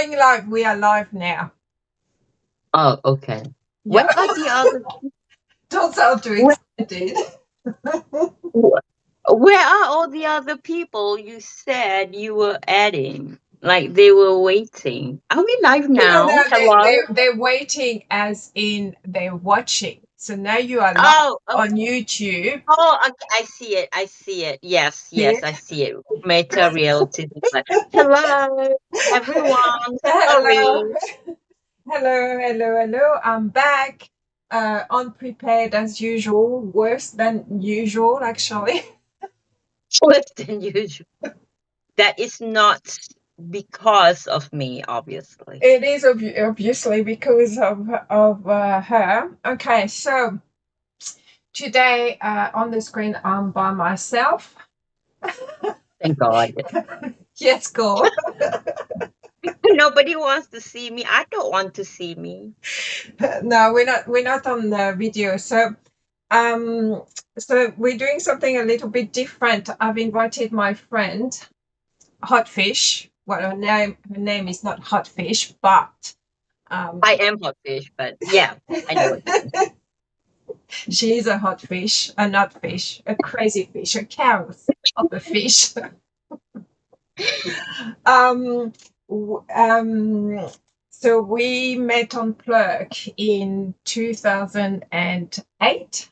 going live. We are live now. Oh, okay. Yeah. Where are the other? Don't sound too Where, excited. where are all the other people you said you were adding? Like they were waiting. Are we live No, now? Hello. they're waiting as in they're watching. So now you are live Oh, on YouTube. oh, okay, I see it. I see it. Yes, Yeah. yes, I see it. Meta reality. Hello, everyone. Hello. Sorry. Hello. I'm back. Unprepared as usual. Worse than usual, actually. Worse than usual. That is not because of me, obviously. It is obviously because of her. Okay, so today on the screen I'm by myself. Thank God. Yes, go. Nobody wants to see me. I don't want to see me. No, we're not on the video. Um so we're doing something a little bit different. I've invited my friend Hotfish. Well, her name is not Hotfish, but I am hot fish, but yeah, I know what you mean. she is a hot fish, a nut fish, a crazy fish, a chaos of a fish. um, so we met on Plurk in 2008.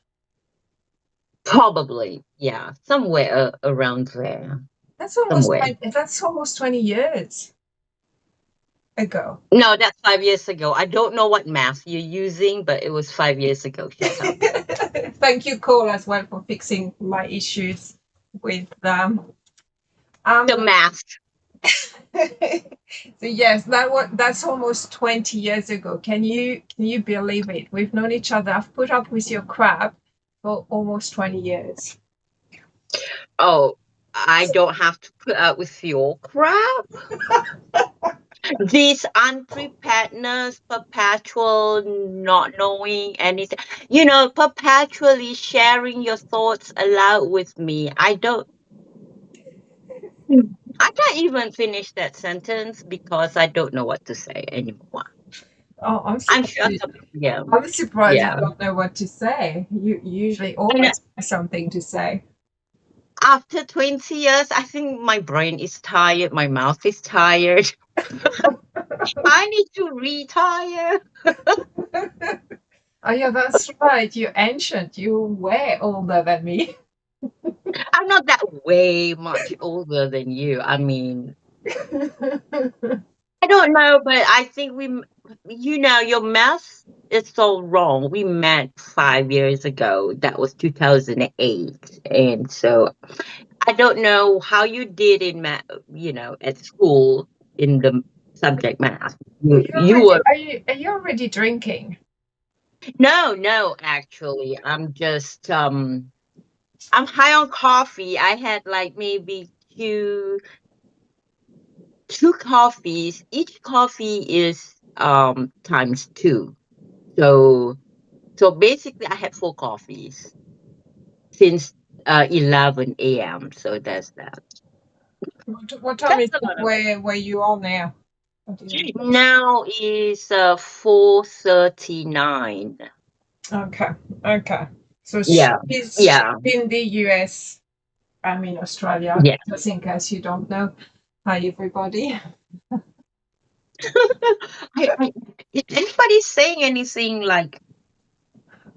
Probably, yeah, somewhere around there. Somewhere. That's almost 20 years ago. No, that's 5 years ago. I don't know what math you're using, but it was 5 years ago. Shut up. Thank you, Cole, as well for fixing my issues with them. The math. So yes, that's almost 20 years ago. Can you believe it? We've known each other. I've put up with your crap for almost 20 years. Oh, I don't have to put up with your crap. This unpreparedness, perpetual not knowing anything, perpetually sharing your thoughts aloud with me. I can't even finish that sentence because I don't know what to say anymore. Oh, I'm I'm sure surprised. yeah. I'm surprised you Yeah. don't know what to say. You usually And always have something to say. after 20 years, I think my brain is tired, my mouth is tired. I need to retire. Oh yeah, that's right. You're ancient. You're way older than me. I'm not that way much older than you. I mean, I don't know, but I think your math is so wrong. We met 5 years ago. That was 2008. And so I don't know how you did in math, at school in the subject math. You were, Are you already drinking? no, actually, I'm high on coffee. I had like maybe two coffees. Each coffee is times two. So basically I had four coffees since 11 a.m. So that's that. What time That's is a it lot of where you are now? What do you- now is 4:39. Okay, okay. So Yeah. she's Yeah. in the US. I'm in Australia, Yeah. just in case you don't know. Hi, everybody. Is anybody saying anything like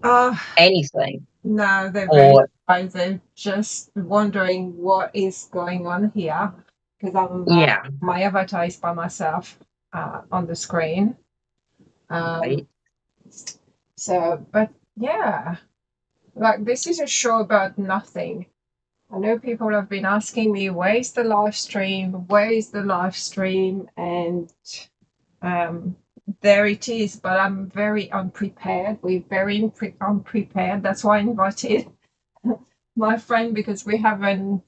Uh, anything? no, they're very Or surprised. They're just wondering what is going on here because yeah, my avatar is by myself on the screen. Um, right? but yeah, like this is a show about nothing. I know people have been asking me, where's the live stream? Where is the live stream? And um, there it is, but I'm very unprepared. We're very unprepared. That's why I invited my friend because we haven't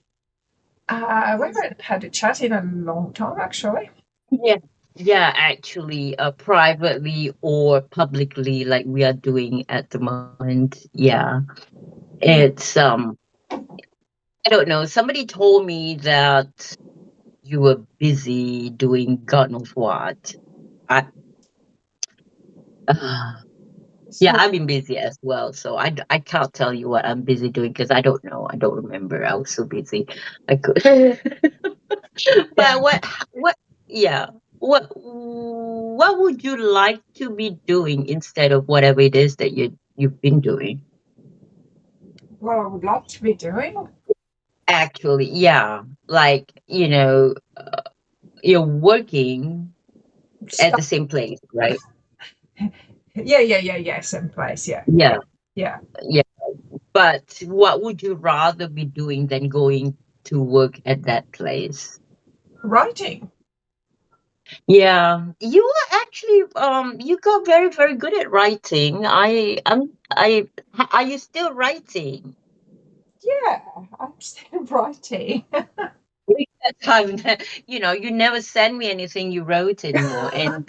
had a chat in a long time, actually. Yeah. Yeah, actually, privately or publicly, like we are doing at the moment. Yeah. Yeah. It's I don't know. Somebody told me that you were busy doing God knows what. I Yeah, So I've been busy as well, so I can't tell you what I'm busy doing because I don't know. I don't remember. I was so busy. I could. yeah, But what yeah. What would you like to be doing instead of whatever it is that you've been doing? what I would like to be doing. Actually, yeah. Like, you're working at the Stuff. same place, right? Yeah. Same place. Yeah, Yeah. yeah. Yeah. But what would you rather be doing than going to work at that place? Writing. Yeah, you are actually you got very very good at writing. Are you still writing? Yeah, I'm still writing. During that time that you never send me anything you wrote anymore. And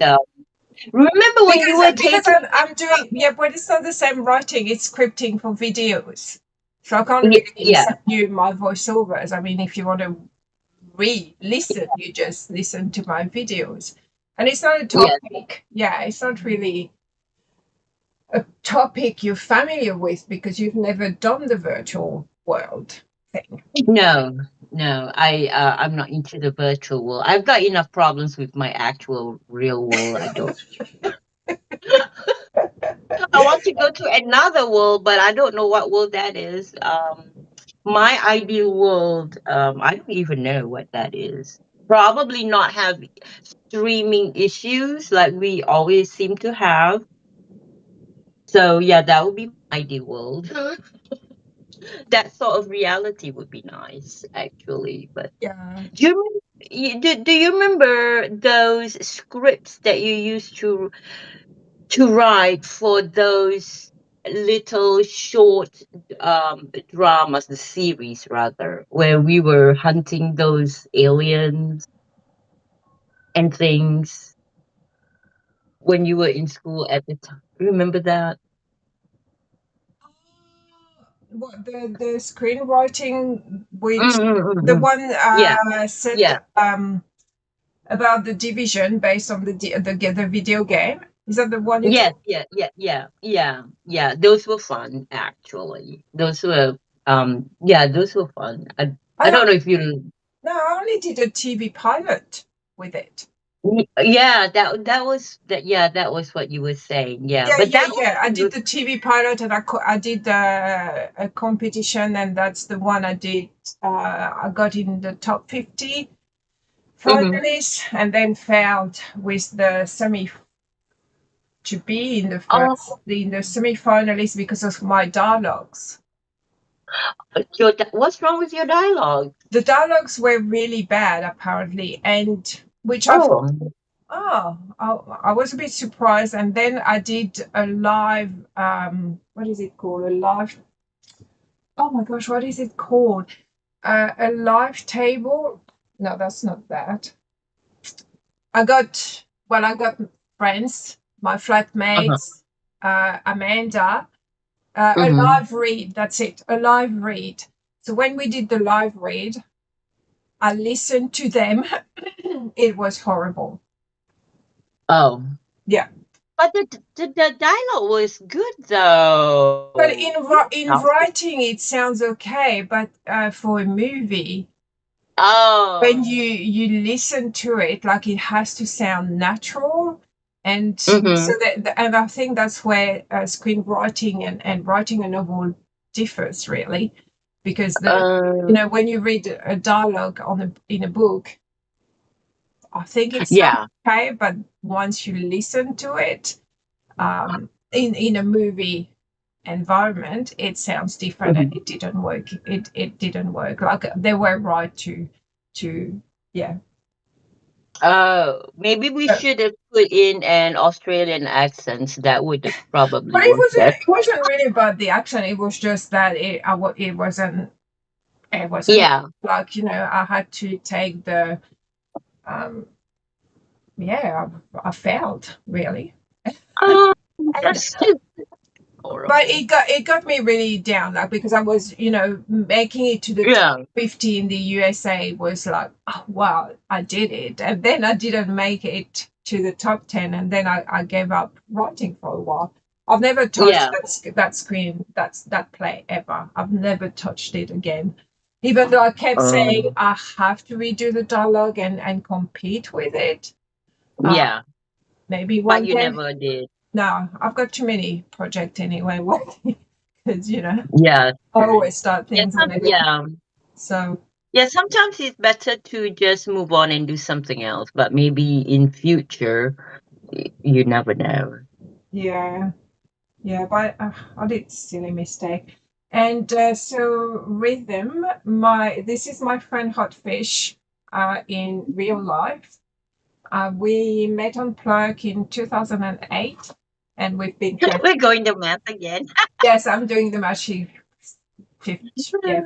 remember when you were Because taking I'm doing, yeah, but it's not the same writing. It's scripting for videos, so I can't really yeah, send you my voiceovers. I mean, if you want to re-listen, you just listen to my videos, and it's not a yeah. topic. Yeah, it's not really a topic you're familiar with because you've never done the virtual world thing. No, no, I'm not into the virtual world. I've got enough problems with my actual real world. I don't. I want to go to another world, but I don't know what world that is. My ideal world, I don't even know what that is. Probably not have streaming issues like we always seem to have. So yeah, that would be my ideal world. That sort of reality would be nice, actually. But Yeah. do you remember those scripts that you used to write for those little short dramas, the series rather, where we were hunting those aliens and things when you were in school at the time? Remember that? What the screenwriting, Mm, which mm, mm, the mm. one Yeah, said yeah. about the division based on the video game. Is that the one you Yes, talk? yeah. Those were fun, actually. Those were fun. I I don't know only if you. No, I only did a TV pilot with it. Yeah, that was what you were saying. Yeah, but that was Yeah. I did good. the TV pilot, and I did a competition, and that's the one I did. I got in the top 50 Mhm. finalists, and then failed with the semi to be Oh, in the semi finalists because of my dialogues. what's wrong with your dialogue? The dialogues were really bad, apparently, and which I thought, Oh, oh, I was a bit surprised. And then I did a live, what is it called? A live, oh my gosh, what is it called? A live table? No, that's not that. I got friends, my uh-huh. flatmates, Amanda, a Mhm. live read. That's it, a live read. So when we did the live read, I listened to them. It was horrible. Oh, Yeah. but the dialogue was good though. But in No. writing, it sounds okay. But for a movie, when Oh. you listen to it, like it has to sound natural, and so Mhm. and I think that's where screenwriting and writing a novel differs really, because Uh, when you read a dialogue in a book, I think it sounds yeah. okay, but once you listen to it, in a movie environment, it sounds different, and Mhm. it didn't work. It didn't work. Like they were right to yeah. Maybe we But, should have put in an Australian accent. That would have probably but it worked wasn't better. it wasn't really about the action. It was just that it wasn't Yeah. like I had to take the um yeah I failed really. Oh, And that's too. But horrible. it got me really down, like, because I was, making it to the top Yeah, 50 in the USA was like, oh, wow, I did it. And then I didn't make it to the top 10, and then I gave up writing for a while. I've never touched yeah. that screen, that play ever. I've never touched it again. Even though I kept saying Um, I have to redo the dialogue and compete with it. Uh, yeah, maybe but one you day. never did. No, I've got too many projects anyway working because Yeah, I true. always start Yeah, things and everything. yeah. So Yeah, sometimes it's better to just move on and do something else, but maybe in future, you never know. yeah, yeah, but I did silly mistake. And so rhythm, my this is my friend Hotfish, in real life. We met on Plurk in 2008, and we've been friends. We're going to math again. Yes, I'm doing them actually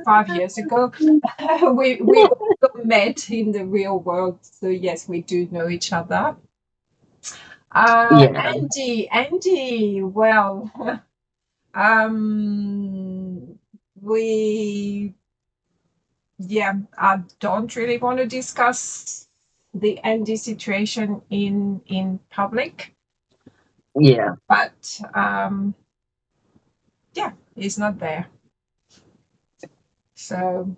5 years ago. We also met in the real world, so yes, we do know each other. Yeah, Andy, well, um, we, yeah, I don't really want to discuss the Andy situation in public, yeah. but yeah, he's not there. So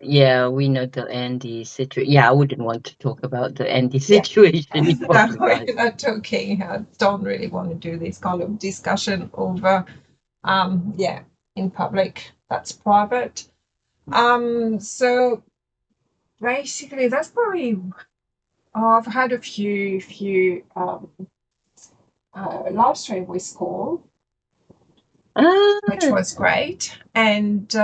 Yeah, we know the Andy situation. Yeah, I wouldn't want to talk about the Andy yeah, situation in no, public we're either. not talking. I don't really want to do this kind of discussion over, yeah, in public. That's private. So basically, that's probably. Oh, I've had a few live stream with school, which Ah, was great, and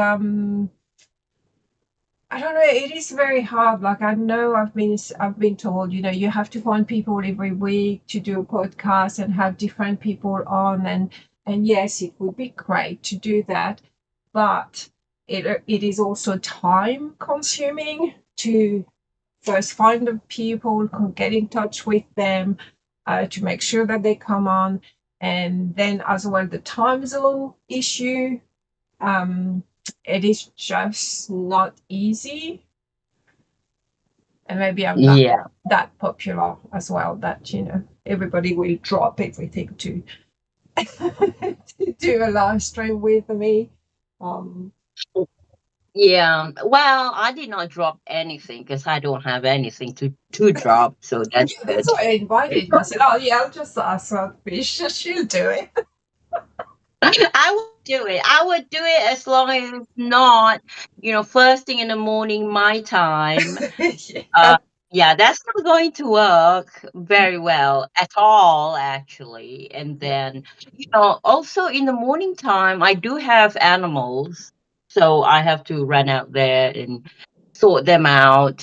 I don't know. It is very hard. Like, I know I've been told, you have to find people every week to do a podcast and have different people on, and yes, it would be great to do that, but it is also time consuming to first find the people, get in touch with them, to make sure that they come on, and then as well the time zone issue. Um, it is just not easy, and maybe I'm not yeah. that popular as well that everybody will drop everything to to do a live stream with me. Um, Yeah. Well, I did not drop anything because I don't have anything to drop, so that's yeah, that's good. why I invited you. I said, "Oh yeah, I'll just ask Fish. She'll do it." I would do it. I would do it as long as it's not, first thing in the morning, my time. Yeah. Uh, yeah, that's not going to work very well at all, actually. And Yeah. then, also in the morning time, I do have animals, so I have to run out there and sort them out,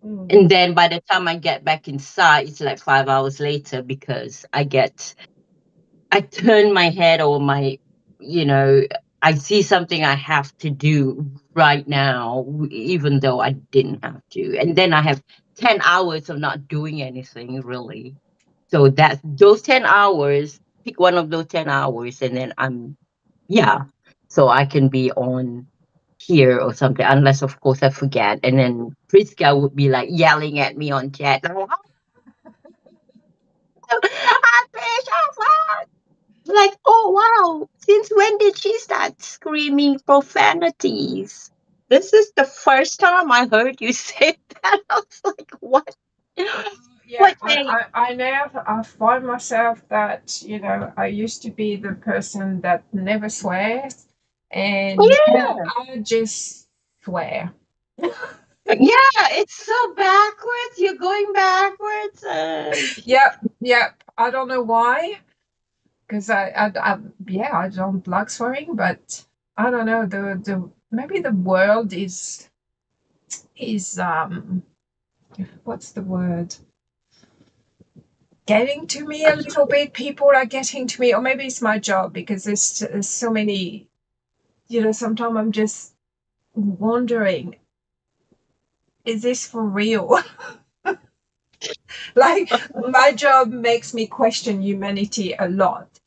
Mm. and then by the time I get back inside, it's like 5 hours later because I turn my head or you know, I see something I have to do right now, even though I didn't have to. And then I have 10 hours of not doing anything really. So that those 10 hours, pick one of those 10 hours, and then yeah. So I can be on here or something, unless of course I forget. And then Priska would be like yelling at me on chat. I fish, I like, oh wow, since when did she start screaming profanities? This is the first time I heard you say that. I was like, what? Yeah, What they? I now I find myself that I used to be the person that never swears, and now Yeah, I just swear. yeah, it's so backwards. You're going backwards. Yep, yep. I don't know why, because yeah, I don't like swearing, but I don't know, the maybe the world is what's the word, getting to me a little bit. People are getting to me, or maybe it's my job, because there's so many. Sometimes I'm just wondering, is this for real? Like, my job makes me question humanity a lot.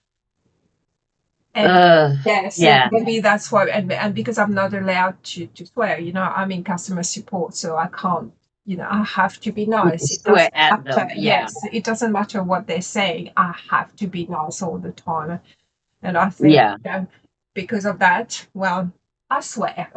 And yeah, so Yeah. maybe that's why, and because I'm not allowed to swear, I'm in customer support, so I can't, I have to be nice. It Swear doesn't at matter. them. Yeah. Yes, it doesn't matter what they're saying. I have to be nice all the time. And I think, Yeah. because of that, well, I swear.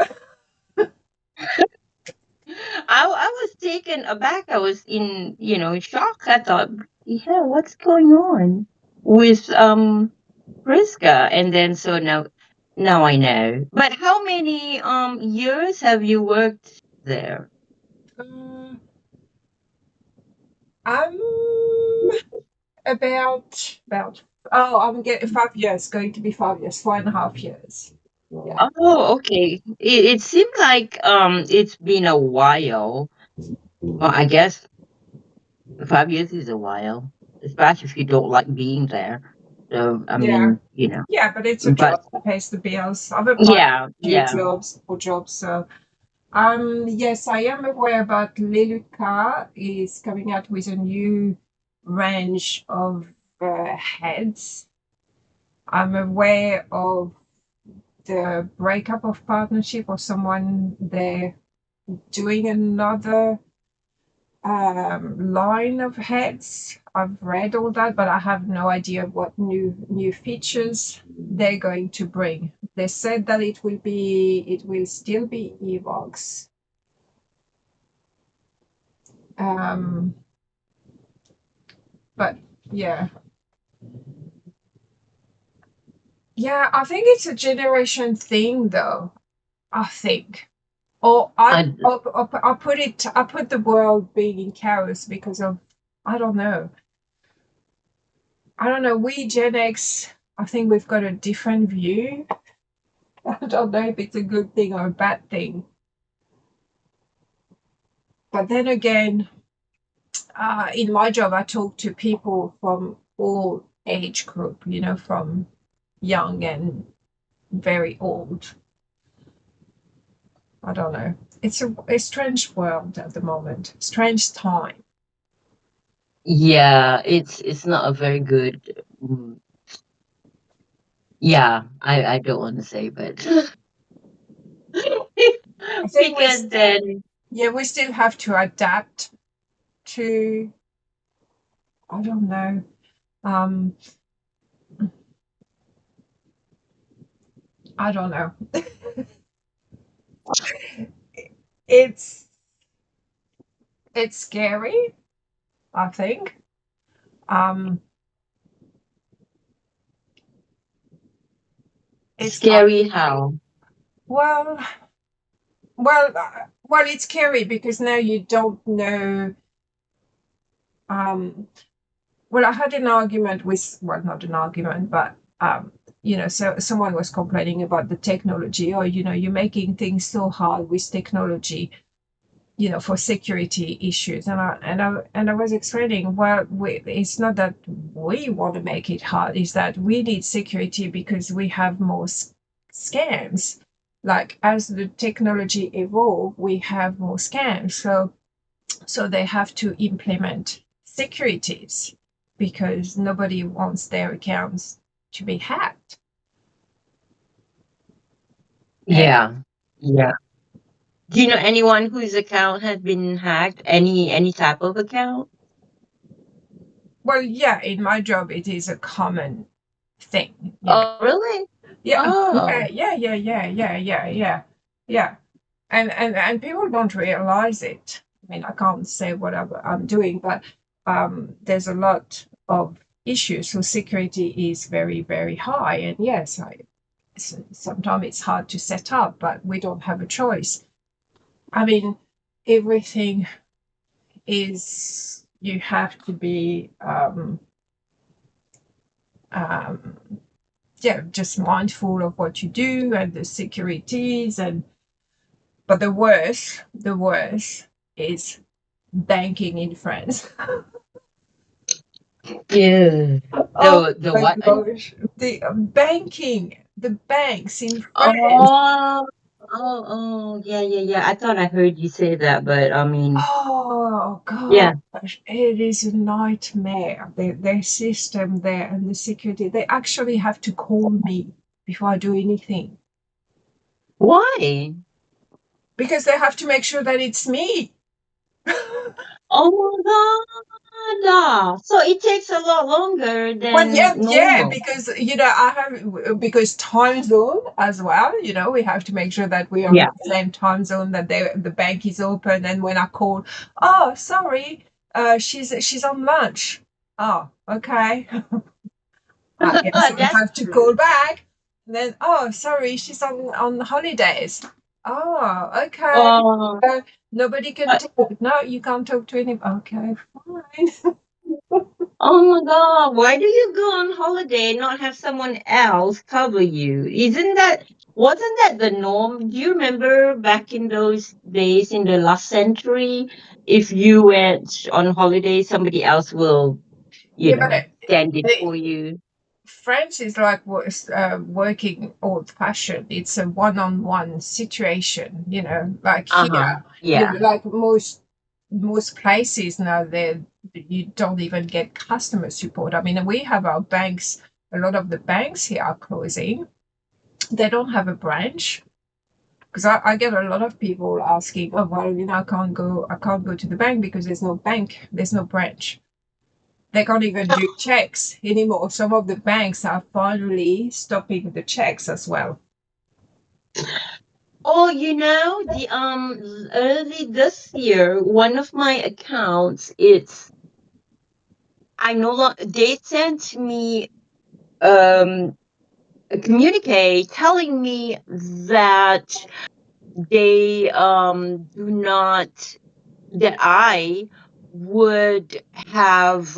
I was taken aback. I was in, shock. I thought, yeah, what's going on with Priska? And then so now I know. But how many years have you worked there? Um, I'm about I'm getting 5 years, going to be 5 years, 4.5 years. Yeah. Oh, okay. It seemed like it's been a while. Well, I guess 5 years is a while, especially if you don't like being there. So I Yeah. mean, Yeah, but it's a but job that pays the bills. I've applied yeah, for few yeah. jobs. So yes, I am aware about Leluca is coming out with a new range of heads. I'm aware of the breakup of partnership or someone there doing another line of heads. I've read all that, but I have no idea what new features they're going to bring. They said that it will still be Evox. Um, but yeah, yeah, I think it's a generation thing, though. I think, or I I put the world being in chaos because of I don't know. I don't know. We Gen X, I think we've got a different view. I don't know if it's a good thing or a bad thing. But then again, in my job, I talk to people from all age group, from young and very old. I don't know. It's a strange world at the moment, strange time. Yeah, it's not a very good. Yeah, I don't want to say, but I think because then we still have to adapt to, I don't know. Um, I don't know. It's it's scary, I think. Um, it's like, scary how. well, well, it's scary because now you don't know. Um, well, I had an argument with, well, not an argument, but so someone was complaining about the technology, or you're making things so hard with technology, for security issues, and I was explaining, well, it's not that we want to make it hard, it's that we need security because we have more scams. Like, as the technology evolve, we have more scams, so they have to implement securities because nobody wants their accounts to be hacked. And Yeah, yeah. Do you know anyone whose account has been hacked? Any type of account? well, yeah, in my job, it is a common thing. Oh, really? Yeah, Oh, yeah. And people don't realize it. I mean, I can't say what I'm doing, but there's a lot of issues. So security is very, very high. And yes, sometimes it's hard to set up, but we don't have a choice. I mean, everything is, you have to be um, yeah, just mindful of what you do and the securities. And but the worst is banking in France. yeah. Oh The my what? gosh, the banking, the banks in France. Oh, oh, yeah, yeah, yeah. I thought I heard you say that, but I mean, Oh yeah. gosh, it is a nightmare. Their system there and the security. They actually have to call me. before I do anything Why? because they have to make sure that it's me. Oh my god. So it takes a lot longer Well, than yeah, normal. because I have because time zone as well. We have to make sure that we're on Yeah. the same time zone that the bank is open. And when I call, oh, sorry, she's on lunch. Oh, okay. I guess I That's have to true. call back. And then, oh, sorry, she's on holidays. Oh, okay. Oh, Uh, Nobody can uh, talk. No, you can't talk to anyone. Okay, fine. oh my God. Why do you go on holiday and not have someone else cover you? Wasn't that the norm? Do you remember back in those days in the last century, if you went on holiday, somebody else will, Yeah, but stand in the for you? French is like working old fashioned. It's a one-on-one situation, like Uh-huh. here, Yeah. like most places now, you don't even get customer support. I mean, we have our banks. A lot of the banks here are closing. They don't have a branch because I get a lot of people asking, oh well, I can't go to the bank because there's no bank, there's no branch. They can't even do checks anymore. Some of the banks are finally stopping the checks as well. Oh, early this year, one of my accounts, I no longer, they sent me um a communique telling me that they do not that I would have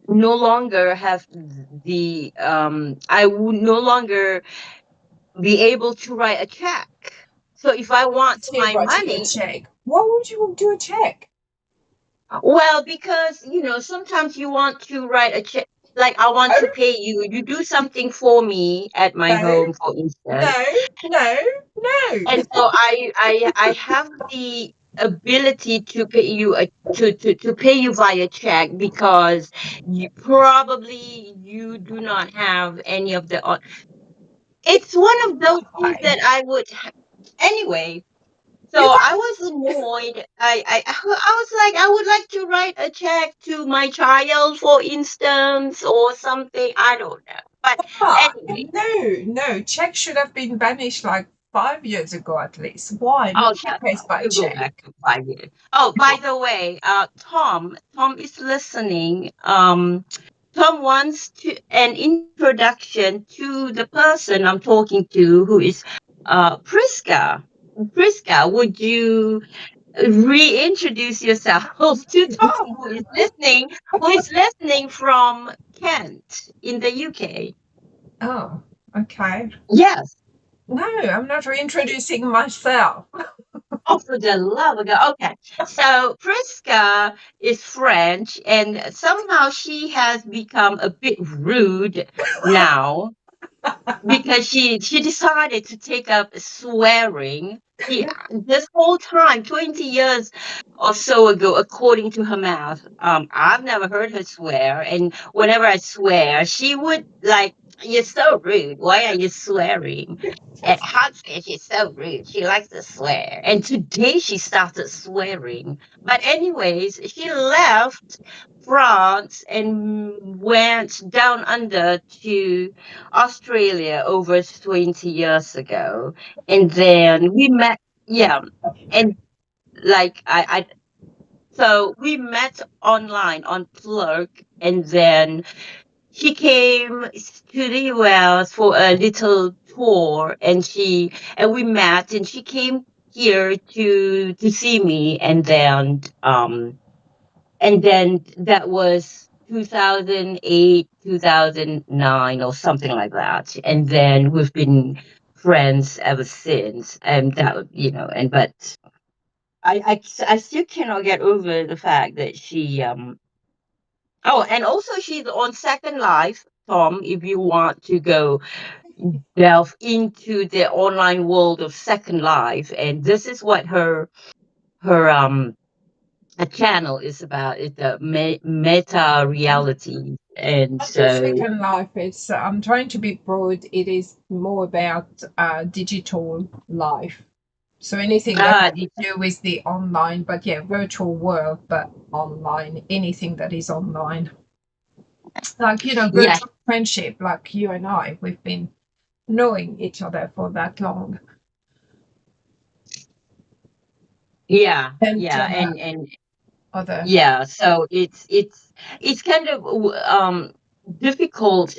no longer have the I would no longer be able to write a check. So if I want Still my writing a money, check. Why would you do a check? well, because sometimes you want to write a check, like I want to Oh, pay you. You do something for me at my no, home, for instance, no, no, and no. so I have the ability to pay you to pay you via check because you do not have any of the. It's one of those things Why? that I would anyway. So You I got was annoyed. I was like, I would like to write a check to my child, for instance, or something. I don't know. But anyway, no, no. Check should have been banished like 5 years ago at least. Why? oh, Nobody shut pays up. by You go back check. to 5 years. Oh, by the way, Tom is listening. Tom wants to an introduction to the person I'm talking to, who is Priska. Priska, would you reintroduce yourself to Tom, who is listening from Kent in the UK. Oh, okay. Yes. No, I'm not reintroducing myself. Oh, for the love of God. Okay. So Priska is French, and somehow she has become a bit rude now because she decided to take up swearing. This whole time, 20 years or so ago, according to her mouth, I've never heard her swear. And whenever I swear, she would like, "You're so rude. Why are you swearing?" And Hudson, she's so rude. She likes to swear. And today she started swearing. But anyways, she left France and went down under to Australia over 20 years ago. And then we met, yeah. And like so we met online on Plurk, and then she came to the US for a little tour, and we met, and she came here to see me, and then that was 2008, 2009, or something like that. And then we've been friends ever since. And but I still cannot get over the fact that oh, and also she's on Second Life, Tom, if you want to go delve into the online world of Second Life. And this is what her a channel is about. It's a meta reality, and Not just so Second Life. It's I'm trying to be broad. It is more about digital life. So anything that has the, to do with the online, but yeah, virtual world, but online. Anything that is online, like yeah, virtual friendship, like you and I. We've been knowing each other for that long, yeah, and yeah, and other. yeah. So it's kind of difficult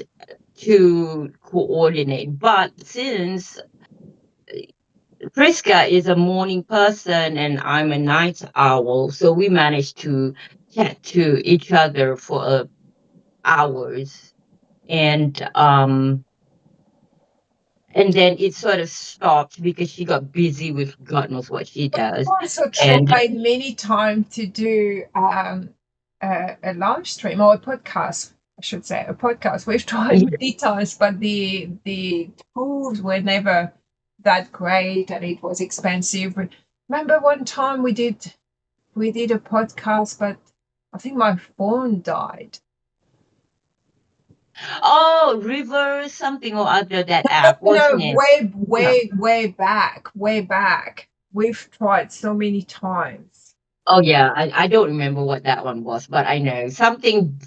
to coordinate, but since Priska is a morning person and I'm a night owl, so we managed to chat to each other for hours, and and then it sort of stopped because she got busy with God knows what she does, Also and tried many times to do a live stream or a podcast, I should say, a podcast. We've tried yeah. many times, but the tools were never that great, and it was expensive. Remember one time we did a podcast, but I think my phone died. Oh, River something or other, that app, wasn't it? Way, Yeah. way, way back, way back. We've tried so many times. Oh yeah, I don't remember what that one was, but I know something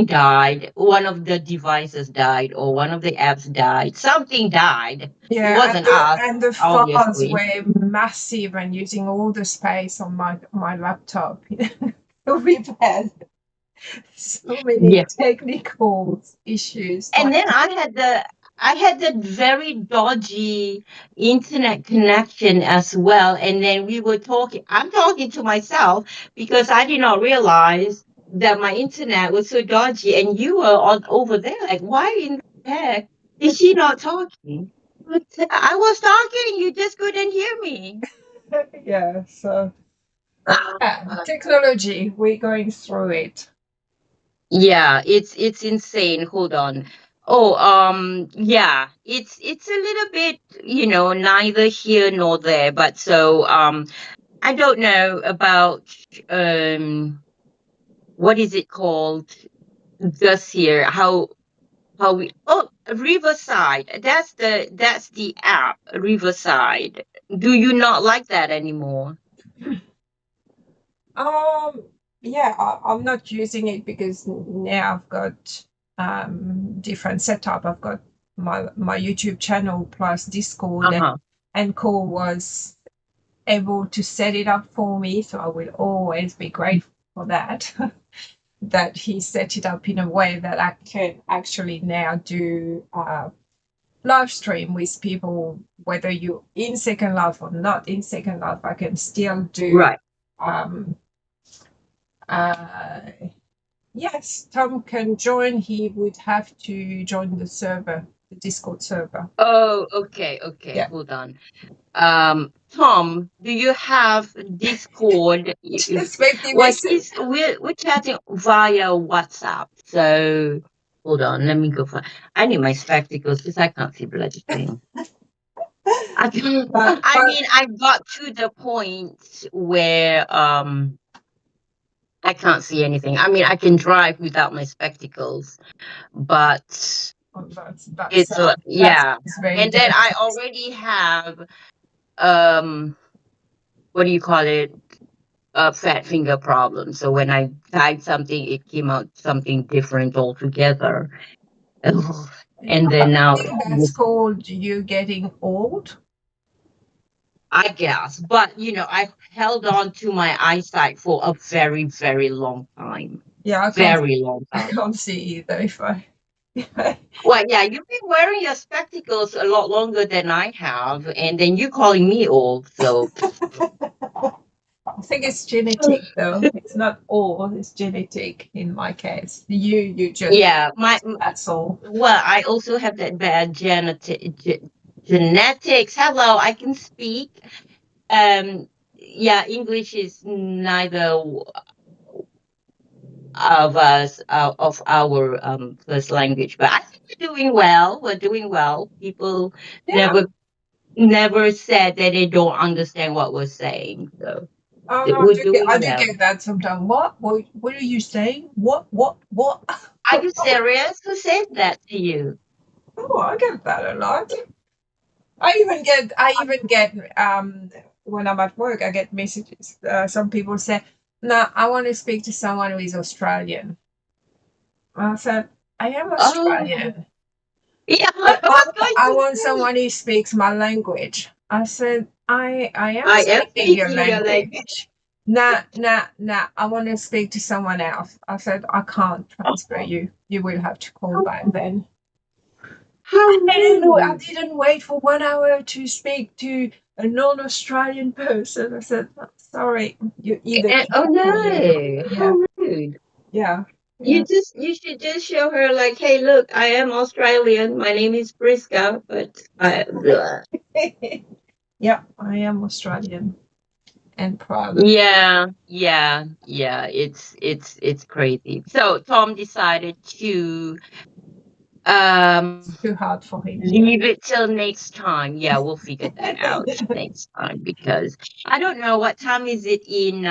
died. One of the devices died, or one of the apps died. Something died. It Yeah, and wasn't the us, and the files obviously. were massive and using all the space on my laptop. So we've had so many Yeah. technical issues trying And then to. I had that very dodgy internet connection as well. And then we were talking. I'm talking to myself because I did not realize that my internet was so dodgy, and you were on over there. Like, why in the heck is she not talking? But I was talking. You just couldn't hear me. Yeah, so technology, we're going through it. Yeah, it's insane. Hold on. Oh, yeah, it's a little bit, neither here nor there. But so, I don't know about what is it called this here? How we Riverside. That's the app, Riverside. Do you not like that anymore? Um, yeah, I'm not using it because now I've got different setup. I've got my YouTube channel plus Discord, and, Uh-huh. and Cole was able to set it up for me, so I will always be grateful for that. That he set it up in a way that I can actually now do live stream with people, whether you're in Second Life or not in Second Life. I can still do. Right. Um, uh, yes, Tom can join. He would have to join the server, the Discord server. Oh, okay, okay. Yeah, Hold on. Tom, do you have Discord? just make me Well, miss it. we're chatting via WhatsApp. So hold on, let me go for. I need my spectacles because I can't see bloody thing. I can, I But mean, I got to the point where I can't see anything. I mean, I can drive without my spectacles, but oh, that it's sounds that yeah. sounds very And then I dangerous. already have um what do you call it? A fat finger problem. So when I typed something, it came out something different altogether. Ugh. And then I now, think that's called you getting old. I guess, but I held on to my eyesight for a very, very long time. Yeah, Very long I time. can't see either if I. Well, yeah, you've been wearing your spectacles a lot longer than I have, and then you calling me old. So, I think it's genetic though. It's not all, it's genetic in my case. You just yeah, that's all. well, I also have that bad genetics. Hello, I can speak. Yeah, English is neither of us of our first language, but I think we're doing well. We're doing well. People Yeah. never never said that they don't understand what we're saying. So. Oh no, We're doing I do well. get that sometimes. What are you saying? What? Are you serious? Who said that to you? Oh, I get that a lot. I even get when I'm at work, I get messages. Some people say, "No, I want to speak to someone who is Australian." I said, "I am Oh, Australian, yeah. I but was going I to want say, someone who speaks my language." I said, "I am I am speaking your speaking your language. language." Nah, nah, nah. I want to speak to someone else. I said, "I can't transfer Oh, you. You will have to call how, back then." how I rude. didn't wait for 1 hour to speak to a non-Australian person. I said, "Sorry, you either Oh keep or leave." no, Yeah, how rude. yeah, yeah. You should just show her like, hey, look, I am Australian. My name is Briska, but I, blah. Yeah, I am Australian and proud. Yeah. It's crazy. So Tom decided to um It's too hard for him. Yeah. leave it till next time. Yeah, we'll figure that out next time because I don't know what time is it in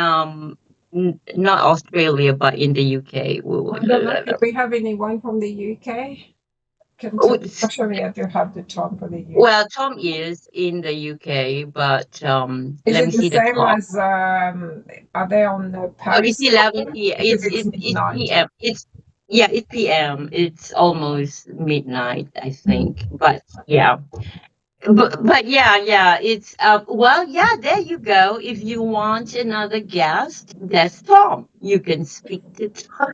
not Australia but in the UK. I don't know. Do we have anyone from the UK? Can tell. Actually, I do have the Tom for the UK. Well, Tom is in the UK, but Is let it me the see the same clock. as are they on the Oh, it's Paris 11 time? p.m. Because it's It's midnight. PM. It's yeah, it's PM. It's almost midnight, I think. But yeah. But yeah, it's well, yeah, there you go. If you want another guest, that's Tom. You can speak to Tom.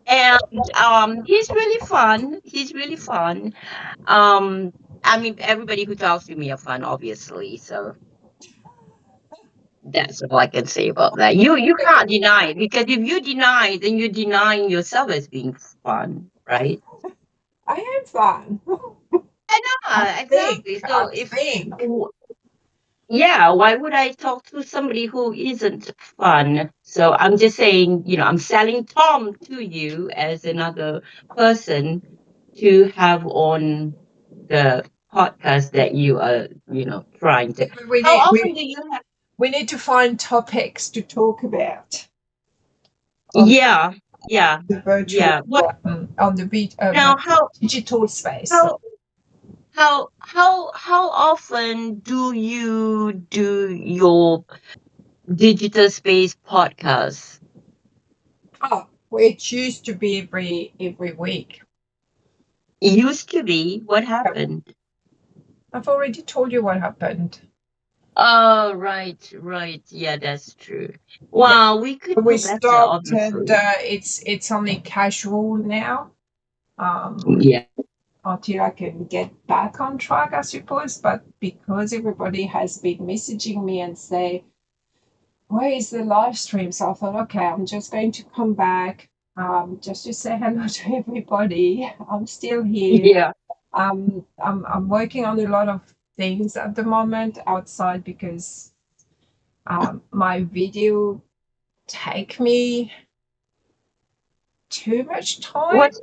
And he's really fun. He's really fun. Um I mean everybody who talks to me are fun, obviously. So that's all I can say about that. You can't deny it because if you deny it, then you're denying yourself as being fun, right? I am fun. I Exactly. I So if think. yeah, why would I talk to somebody who isn't fun? So I'm just saying, I'm selling Tom to you as another person to have on the podcast that you are, trying to. Yeah, but we How need often do you have? we need to find topics to talk about on Yeah, yeah, the virtual yeah. What on the beat now? digital space. How how often do you do your digital space podcast? Oh, it used to be every week. It used to be. What Yeah. happened? I've already told you what happened. Oh, right. Yeah, that's true. Yeah, Wow, we could we do better, stopped, and obviously. it's only casual now. Um, Yeah. until I can get back on track, I suppose. But because everybody has been messaging me and say, "Where is the live stream?" So I thought, okay, I'm just going to come back, just to say hello to everybody. I'm still here. Yeah. I'm working on a lot of things at the moment outside because my video take me too much time. What's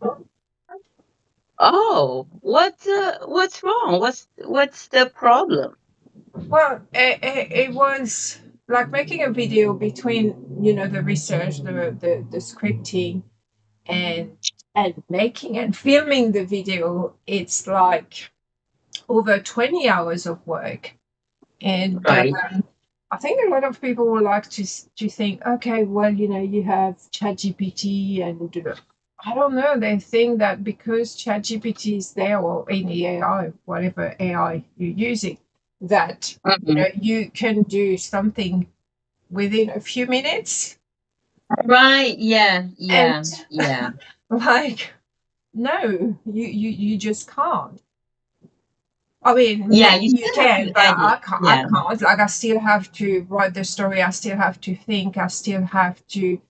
what's wrong? What's the problem? Well, it was like making a video between the research, the scripting, and making and filming the video. It's like over 20 hours of work, and Right. I think a lot of people would like to think, okay, well, you have ChatGPT, and I don't know. They think that because ChatGPT is there, or any AI, whatever AI you're using, that Mhm. you can do something within a few minutes, Right. Yeah. and Yeah. like, no, you just can't. I mean, Yeah. maybe You you still have can, to but edit. I Yeah. can't. Like, I still have to write the story. I still have to think. I still have to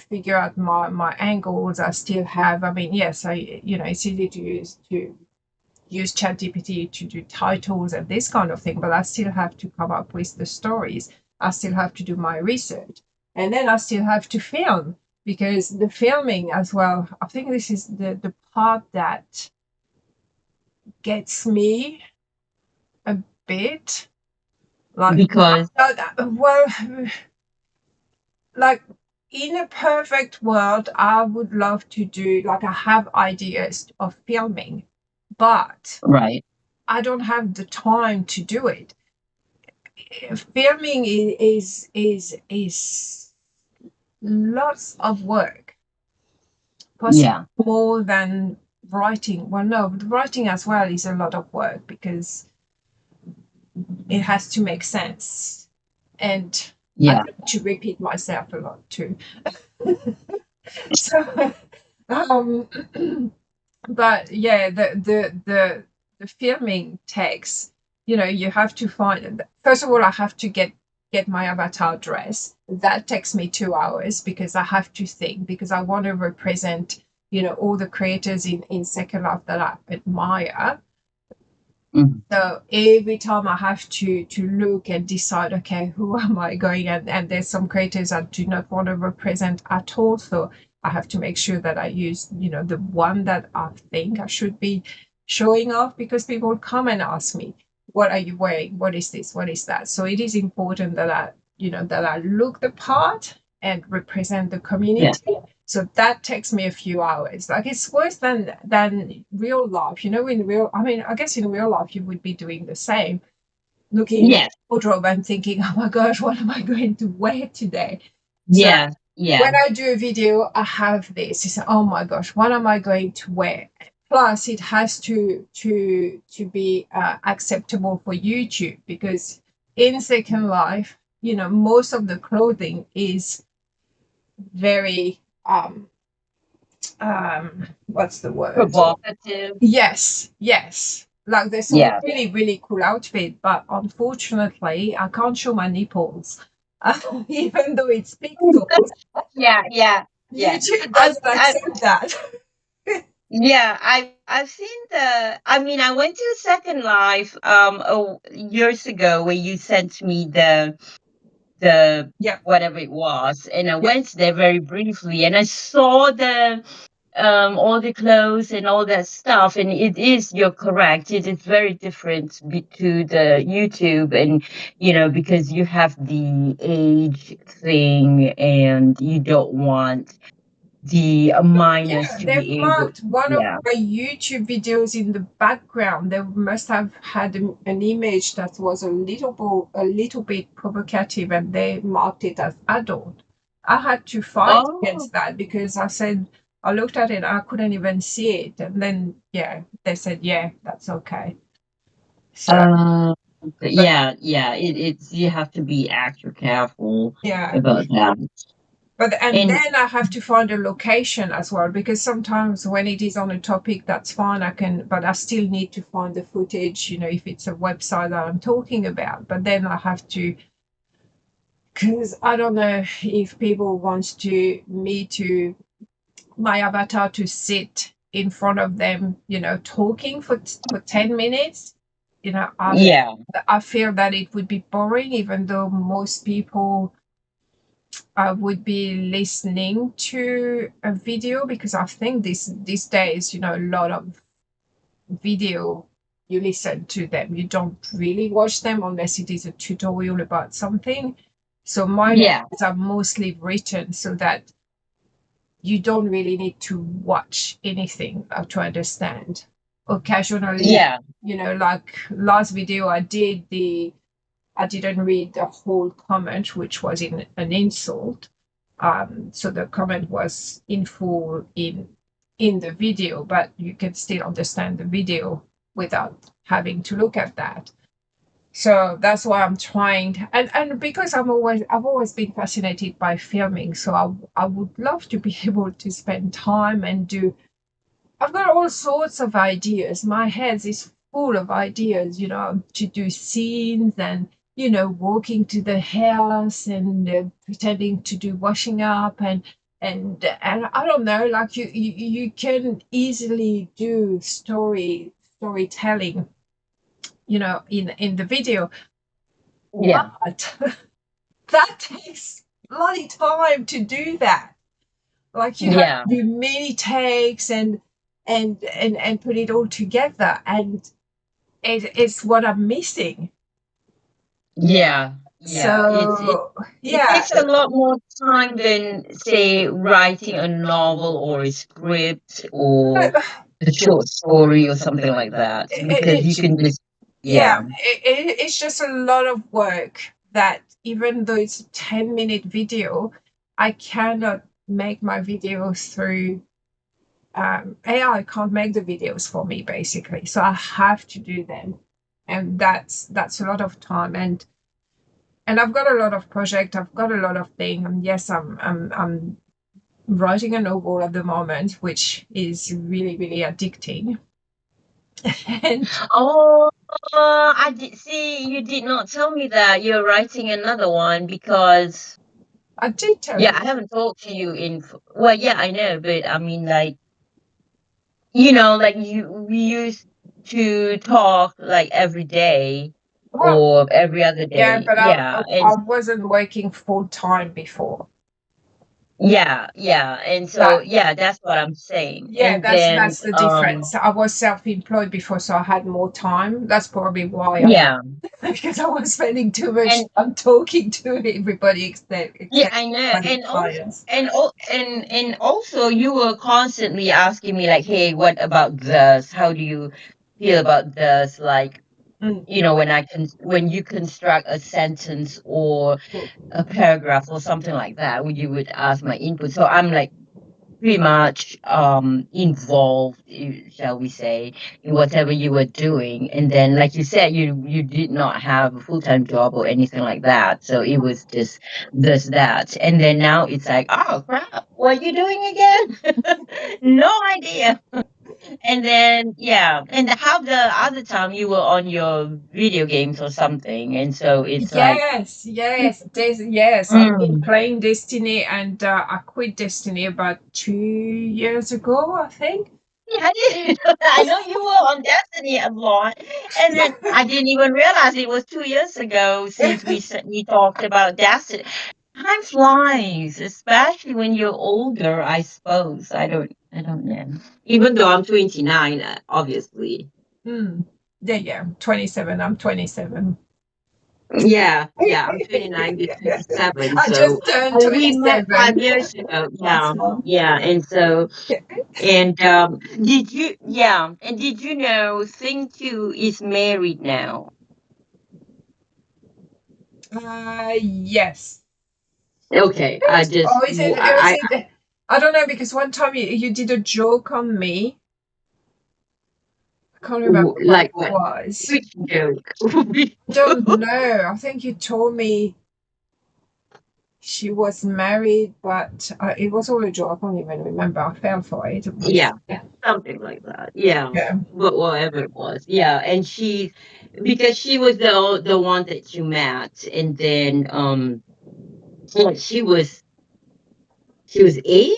figure out my angles. I still have. I mean, yes, it's easy to use ChatGPT to do titles and this kind of thing, but I still have to come up with the stories. I still have to do my research, and then I still have to film, because the filming as well. I think this is the part that gets me a bit. Like, Because well, like in a perfect world, I would love to do, like, I have ideas of filming, but right. I don't have the time to do it. Filming is lots of work, possibly Yeah. more than writing. Well, no, the writing as well is a lot of work because it has to make sense, and I Yeah. tend to repeat myself a lot too. So, um, but yeah, the filming takes, you have to find, first of all, I have to get my avatar dress. That takes me 2 hours because I have to think, because I want to represent, all the creators in Second Life that I admire. Mhm. So every time I have to look and decide, okay, who am I going, and there's some creators I do not want to represent at all. So I have to make sure that I use, the one that I think I should be showing off, because people come and ask me, what are you wearing? What is this? What is that? So it is important that I look the part and represent the Yeah. community. So that takes me a few hours. Like, it's worse than real life. In real, I mean, I guess in real life you would be doing the same, looking at Yes. the wardrobe and thinking, oh my gosh, what am I going to wear today? So Yeah. Yeah. when I do a video, I have this. It's, oh my gosh, what am I going to wear? Plus, it has to be acceptable for YouTube, because in Second Life, most of the clothing is very what's the word? Provocative. Yes. Like, there's some Yeah. really, really cool outfit, but unfortunately, I can't show my nipples. Even though it's pixels, Yeah. Yeah. Yeah. YouTube I've doesn't I accept that. Yeah, I've seen the. I mean, I went to Second Life years ago where you sent me the Yeah, whatever it was, and I yeah, went there very briefly, and I saw the all the clothes and all that stuff, and it is, you're correct, it is very different to the YouTube, and because you have the age thing, and you don't want the minors yeah. to They've be able. marked one of Yeah. my YouTube videos in the background. They must have had an image that was a little bit provocative, and they marked it as adult. I had to fight Oh, against that because I looked at it, I couldn't even see it, and then yeah, they said, yeah, that's okay. So, uh, but yeah, yeah. It's, you have to be extra careful yeah. about that. And And then I have to find a location as well, because sometimes when it is on a topic, that's fine. But I still need to find the footage, if it's a website that I'm talking about. But then I have to, because I don't know if people want my avatar to sit in front of them, talking for 10 minutes. yeah, I feel that it would be boring, even though most people I would be listening to a video, because I think these days, a lot of video, you listen to them. You don't really watch them unless it is a tutorial about something. So my yeah, videos are mostly written so that you don't really need to watch anything to understand. Occasionally, yeah, like last video I didn't read the whole comment, which was in an insult. So the comment was in full in the video, but you can still understand the video without having to look at that. So that's why I'm trying, and because I've always been fascinated by filming, so I would love to be able to spend time and do. I've got all sorts of ideas. My head is full of ideas, to do scenes and, walking to the house and pretending to do washing up and I don't know, like you can easily do storytelling, in the video, yeah, but that takes bloody time to do that. Like, you have yeah, to do many takes and put it all together, and it's what I'm missing. Yeah, yeah. So It yeah, takes a lot more time than, say, writing a novel or a script or it, a short story or something like that, because you it, can just, yeah, yeah. it's just a lot of work that even though it's a 10-minute video, I cannot make my videos through AI can't make the videos for me basically. So I have to do them. And that's a lot of time. And I've got a lot of project, I've got a lot of things. And yes, I'm writing a novel at the moment, which is really, really addicting. And Oh, I did see you did not tell me that you're writing another one because, I did tell yeah, you. I haven't talked to you in, well, yeah, I know, but I mean, like, like we used to talk like every day Well, or every other yeah, day. but Yeah. And I wasn't working full time before. yeah, yeah. And so, That yeah, that's what I'm saying. Yeah, And then, that's the difference. I was self-employed before, so I had more time. That's probably why yeah. because I was spending too much And time talking to everybody yeah, except I know. my And also, clients. and also you were constantly asking me like, hey, what about this? How do you feel about this? Like, Mm, when you construct a sentence or mm. a paragraph or something like that, you would ask my input. So I'm like pretty much involved, shall we say, in whatever you were doing. And then, like you said, you did not have a full-time job or anything like that, so it was just this that. And then now it's like, oh crap, what are you doing again? No idea. And then, yeah, and how the other time you were on your video games or something, and so it's like, Yes. I've been mm, playing Destiny, and I quit Destiny about 2 years ago, I think. yeah, I did. I know you were on Destiny a lot, and then I didn't even realize it was 2 years ago since we talked about Destiny. Time flies, especially when you're older. I suppose I don't know. Even though I'm 29, obviously. Mm. Yeah. 27. I'm 27. Yeah, yeah. I'm 29 to 27, I so just turned we met 27 5 years ago. last Yeah, month. yeah, and so. And did you know Thing Two is married now? Yes. Okay, I Oh, just is it? I don't know because one time you did a joke on me. I can't remember what like it what? was. Which joke? I don't know. I think you told me she was married, but it was all a joke. I can't even remember. I fell for it. Yeah, something like that. Yeah, Yeah. but whatever it was, yeah. And because she was the one that you met, and then yeah, she was 8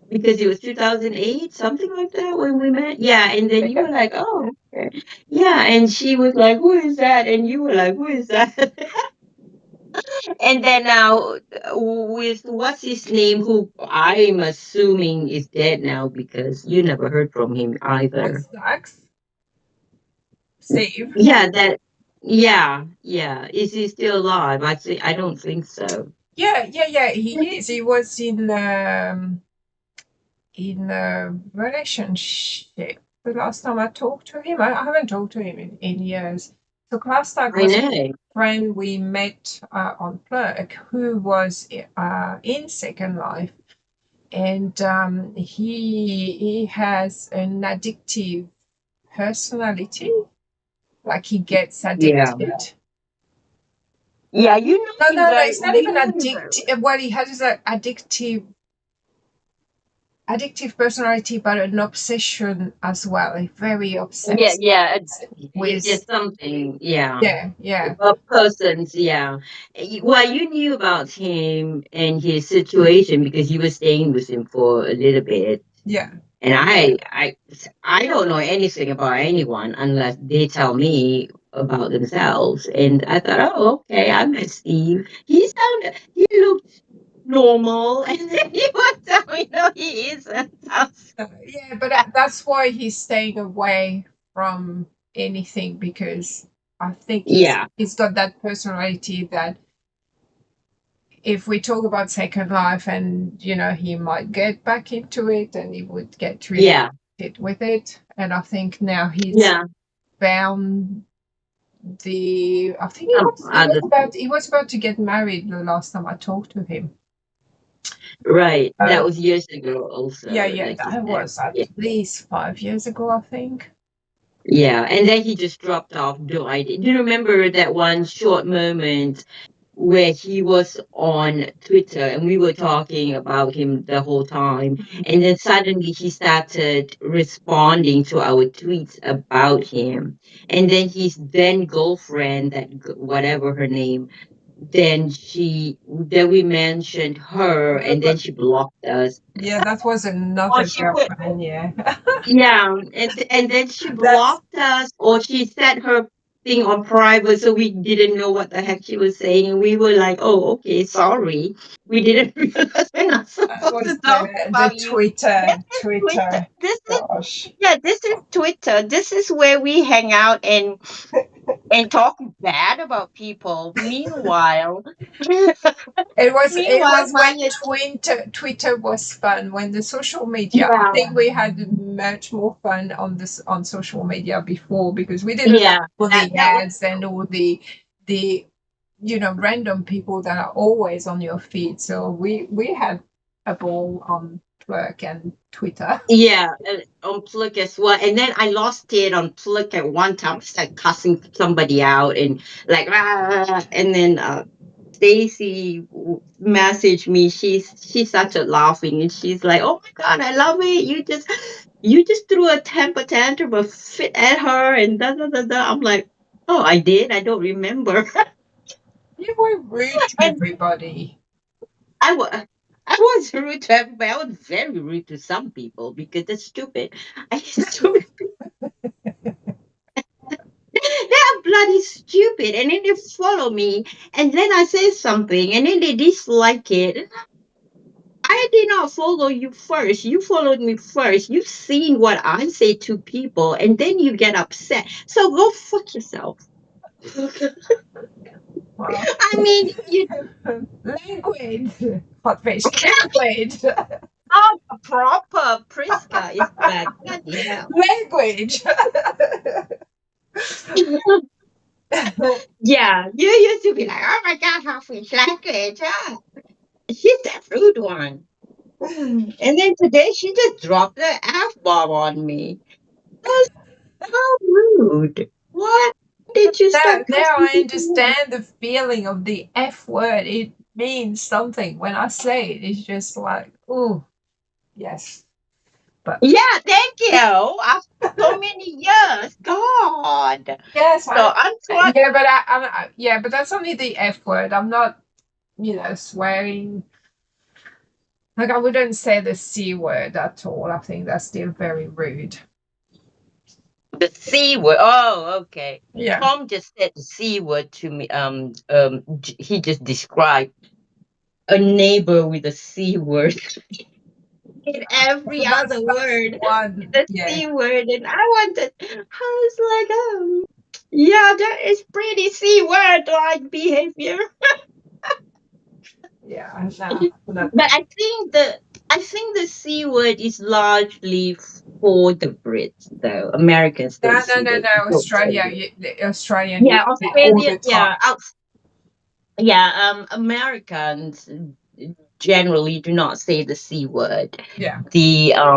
because it was 2008, something like that when we met. Yeah, and then you were like, oh, okay. Yeah, and she was like, who is that? And you were like, who is that? And then now with what's his name, who I'm assuming is dead now because you never heard from him either. That's Steve. Yeah, yeah. Is he still alive? I don't think so. Yeah. He is. He was in a relationship. The last time I talked to him, I haven't talked to him in years. So Klastag I was a know. friend we met on Plurk who was in Second Life, and he has an addictive personality. Like he gets Yeah. addicted. Yeah, you know him No. very It's not you even know him very well. addictive. Well, he has an addictive personality, but an obsession as well. He's very Yeah, obsessed yeah. It's with. just something, yeah. Yeah. About persons, yeah. Well, you knew about him and his situation because you were staying with him for a little bit. Yeah. And I don't know anything about anyone unless they tell me about themselves. And I thought, oh, okay, I met Steve. He looked normal, and then he was telling me, no, he isn't. Yeah, but that's why he's staying away from anything because I think Yeah. he's got that personality that if we talk about Second Life, and he might get back into it and he would get related Yeah. with it. And I think now he's Yeah. found the I think Other he was about to get married the last time I talked to him. right. That uh, was years ago yeah, also, yeah, like you that said. was at Yeah. least 5 years ago, I think. Yeah. And then he just dropped off. Do you remember that one short moment where he was on Twitter and we were talking about him the whole time. And then suddenly he started responding to our tweets about him. And then his then girlfriend, whatever her name, then we mentioned her and then she blocked us. Yeah, that was Or another she put girlfriend. Yeah. yeah, and then she That's blocked us, or she set her thing on private, so we didn't know what the heck she was saying, and we were like, "Oh, okay, sorry, we didn't realize we're not that supposed to was talk the about you." This Twitter. is Twitter. This is Gosh. yeah, this is Twitter. This is where we hang out and talk bad about people. Meanwhile, It was while when you're Twitter was fun, when the social media. I yeah, think we had much more fun on social media before, because we didn't have yeah, all that the that was ads and all the random people that are always on your feed. So we had a ball on Twerk and Twitter. yeah, on Pluk as well. And then I lost it on Pluk at one time. I started cussing somebody out and like, "Ah," and then Stacy messaged me. She started laughing and she's like, "Oh my god, I love it! You just threw a temper tantrum, a fit at her, and da da da da." I'm like, "Oh, I did. I don't remember." You were rude to And everybody. I was. I was rude to everybody. I was very rude to some people because they're stupid. I stupid. They're bloody stupid, and then they follow me, and then I say something, and then they dislike it. I did not follow you first. You followed me first. You've seen what I say to people, and then you get upset. So go fuck yourself. Wow. I mean, you Language. Hotfish. Language. are a proper Priska is back. Bloody hell. Language. Yeah, you used to be like, oh my god, how French language. Ah. She's that rude one. And then today she just dropped the F bomb on me. That's so rude. What did you now, start now cussing I people out? understand the feeling of the F word. It means something. When I say it, it's just like, oh, yes. But Yeah, thank you. After so many years. God. yes, So I'm trying. yeah, but yeah, but that's only the F word. I'm not, swearing. Like, I wouldn't say the C word at all. I think that's still very rude. The C word. Oh, okay. Yeah. Tom just said the C word to me. He just described a neighbor with a C word. In every other That's word, one. the Yeah. C word, and I was like, yeah, that is pretty C word like behavior. Yeah. No, not But that. I think the C word is largely for the Brits, though. Americans No, don't no, see no, the no. don't say Australia, it. the Australian use Yeah, it all Australia. the Yeah, time. yeah. Americans generally do not say the C word. Yeah. The My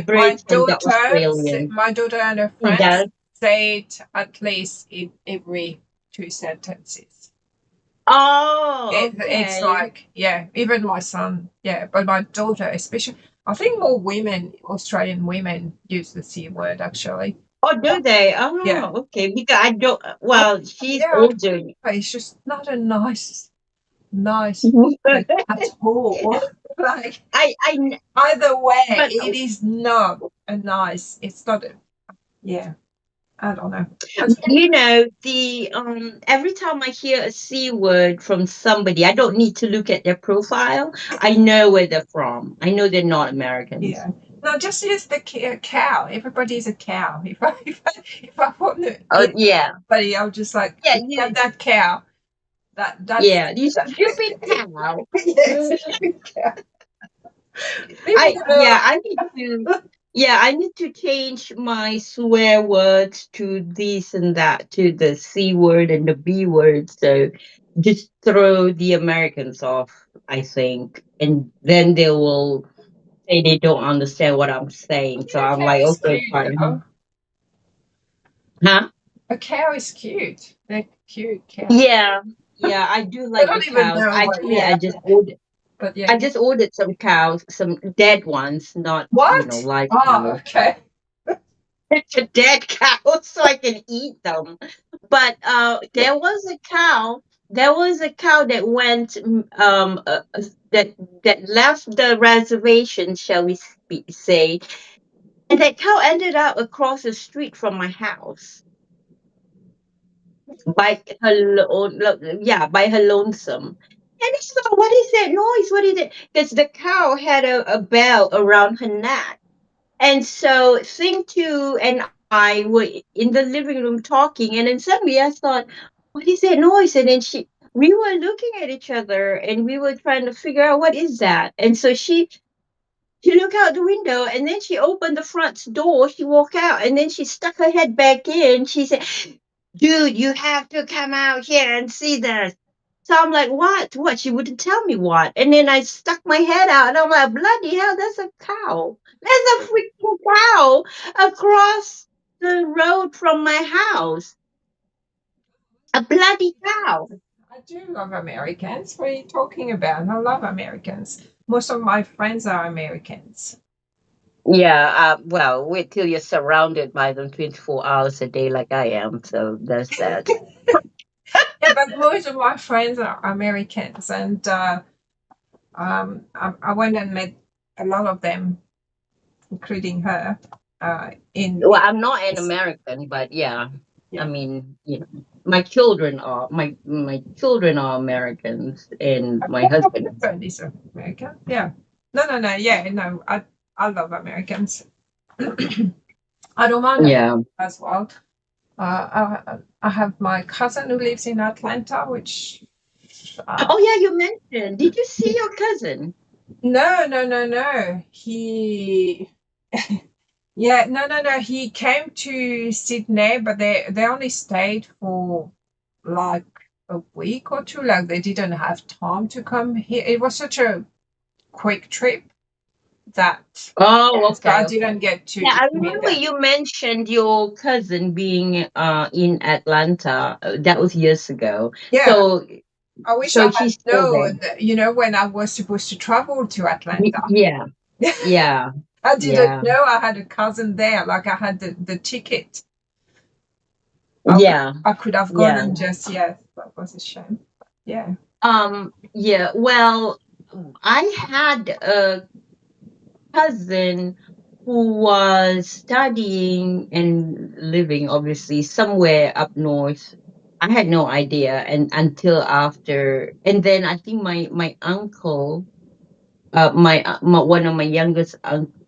Brits and the daughter, Australians. my daughter and her He friends does. say it at least in every two sentences. Oh, It's okay. like, yeah, even my son, yeah, but my daughter, especially, I think more women, Australian women, use the C word actually. Oh, do they? Yeah. Oh, okay. Because I don't. I, Well, she's yeah, I don't older. know. It's just not a nice word at all. Like, I. either way, But it is not a nice, it's not a, yeah, I don't know. That's, the every time I hear a C word from somebody, I don't need to look at their profile. I know where they're from. I know they're not Americans. yeah. No, just use the cow. Everybody's a cow. If I want to Oh, eat yeah. somebody, I'll just like Yeah, have that cow. That's yeah, you that. stupid cow. Yes, cow. Leave me Yeah, alone. I need to, yeah, I need to change my swear words to this and that, to the C word and the B word. So just throw the Americans off, I think. And then they will say they don't understand what I'm saying. So A I'm cow like, is okay, cute though. fine. Huh? A cow is cute. They're cute cow. Yeah, yeah, I do I like the don't even cows. know what. Actually, Yeah, but yeah. I just ordered some cows, some dead ones, not, What? live Oh, cows. okay. It's a dead cow so I can eat them. But there was a cow that went that left the reservation, shall we say, and that cow ended up across the street from my house by by her lonesome. And I thought, what is that noise? What is it? Because the cow had a bell around her neck. And so Thing Two and I were in the living room talking, and then suddenly I thought, what is that noise? And then we were looking at each other and we were trying to figure out what is that. And so she looked out the window and then she opened the front door. She walked out and then she stuck her head back in. She said, dude, you have to come out here and see this. So I'm like, what? What? She wouldn't tell me what. And then I stuck my head out and I'm like, bloody hell, that's a cow. There's a freaking cow across the road from my house. A bloody cow. I do love Americans. What are you talking about? I love Americans. Most of my friends are Americans. Yeah, well, wait till you're surrounded by them 24 hours a day like I am. So there's that. Yeah, but most of my friends are Americans, and I went and met a lot of them, including her, Well, in I'm not an American, but yeah, I yeah. mean, my children are Americans, and my My husband. boyfriend is American. Yeah. No, no, no. Yeah, no. I love Americans. I don't mind them Yeah. as well. I have my cousin who lives in Atlanta, which uh, Oh yeah, you mentioned. Did you see your cousin? no, no, no, no. He yeah, no, no, no. He came to Sydney, but they only stayed for like a week or two. Like they didn't have time to come here. It was such a quick trip that Oh, so I okay, okay. didn't get to Yeah, I meet remember them. you mentioned your cousin being in Atlanta. That was years ago. Yeah, So I wish I so had she's still there. known, when I was supposed to travel to Atlanta. Yeah, yeah, I didn't yeah, know I had a cousin there. Like I had the ticket. I could yeah, I could have gone yeah. and just yeah, that was a shame. Yeah. Yeah. Well, I had a cousin who was studying and living, obviously, somewhere up north. I had no idea, and until after, and then I think my uncle, one of my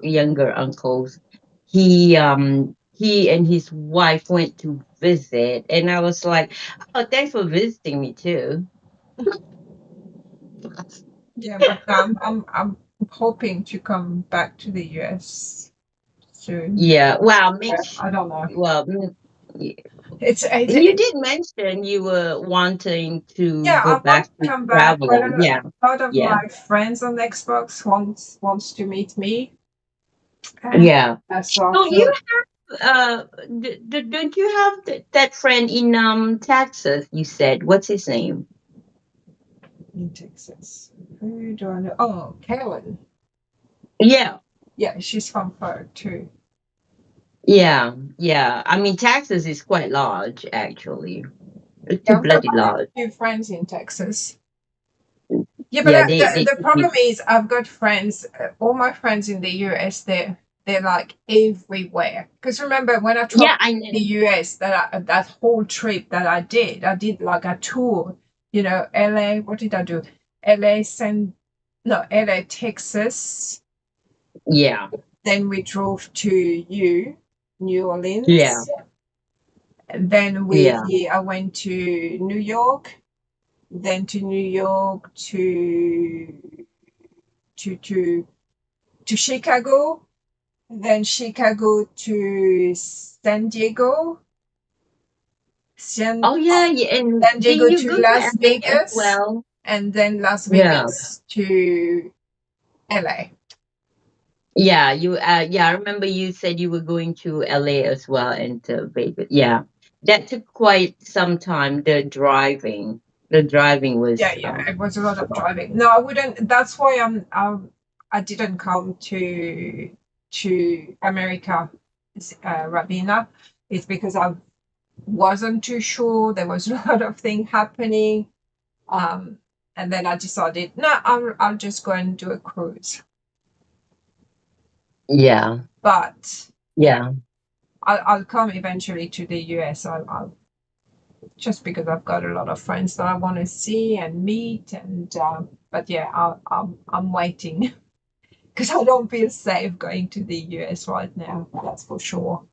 younger uncles, he and his wife went to visit, and I was like, oh, thanks for visiting me too. Yeah, but I'm hoping to come back to the US soon. Yeah, well, make I don't know. well, It's you did mention you were wanting to yeah, go I want back to to come back, but traveling. a Yeah, lot of yeah, my friends on Xbox wants to meet me, and yeah. so I So you feel don't you have that friend in Texas? You said, what's his name? in Texas. Who do I know? Oh, Carolyn. Yeah, Yeah, she's from Perth too. yeah, yeah. I mean, Texas is quite large, actually. It's too Yeah, I've got bloody quite a large. few friends in Texas. Yeah, but Yeah, they the should be. problem is I've got friends, all my friends in the US, they're like everywhere. Because remember when I Yeah, traveled I to the know. US, that whole trip that I did like a tour, LA, what did I do? LA, LA, Texas, Yeah, Then we drove to New Yeah. Orleans. And then Yeah. I went to New York, then to New York to to to Chicago, then Chicago to San Diego, San, Oh yeah, yeah. And San did Diego you to go to Las LA as Vegas, well? and then Las Yeah. Vegas to LA. Yeah, I remember you said you were going to LA as well and to Vegas. Yeah. That took quite some time, the driving. The driving Yeah, was yeah, it was a lot of driving. No, I wouldn't. That's why I didn't come to America, Rabina. It's because I wasn't too sure. There was a lot of things happening. Um, and then I decided, no, I'll just go and do a cruise. yeah. But yeah, Yeah. I'll come eventually to the US. I'll just because I've got a lot of friends that I want to see and meet. And but yeah, I'm waiting because I don't feel safe going to the US right now. That's for sure.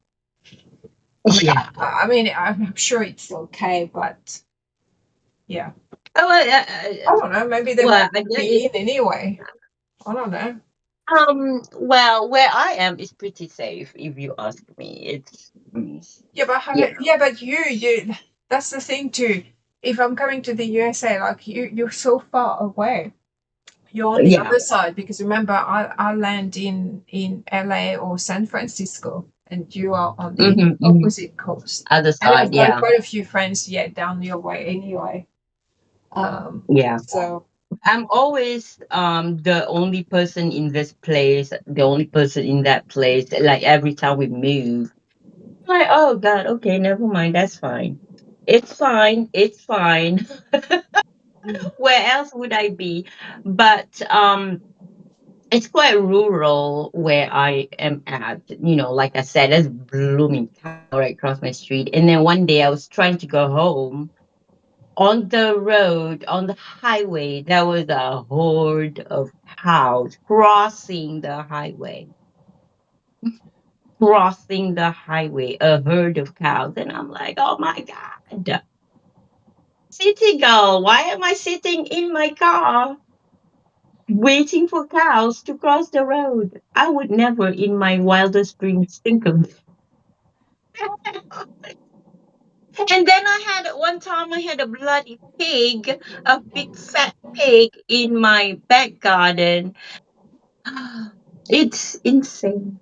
I mean, Yeah. I mean, I'm sure it's okay, but yeah, Oh, I don't know. Maybe they well, won't let me in anyway. I don't know. well, where I am is pretty safe, if you ask me. Yeah, but Yeah, yeah, but you, that's the thing too. If I'm coming to the USA, like you're so far away. You're on the yeah. other side because remember, I land in LA or San Francisco, and you are on the Mm-hmm, mm-hmm. opposite coast. Other And side, I've got yeah, quite a few friends, yeah, down your way anyway. yeah. So I'm always the only person in this place, the only person in that place. Like every time we move, I'm like, oh God, okay, never mind, that's fine. It's fine, it's fine. mm, Where else would I be? But it's quite rural where I am at. Like I said, there's blooming cow right across my street. And then one day I was trying to go home. On the road, on the highway, there was a horde of cows crossing the highway, a herd of cows. And I'm like, oh my God, city girl, why am I sitting in my car waiting for cows to cross the road? I would never in my wildest dreams think of And then one time I had a bloody pig, a big fat pig in my back garden. It's insane.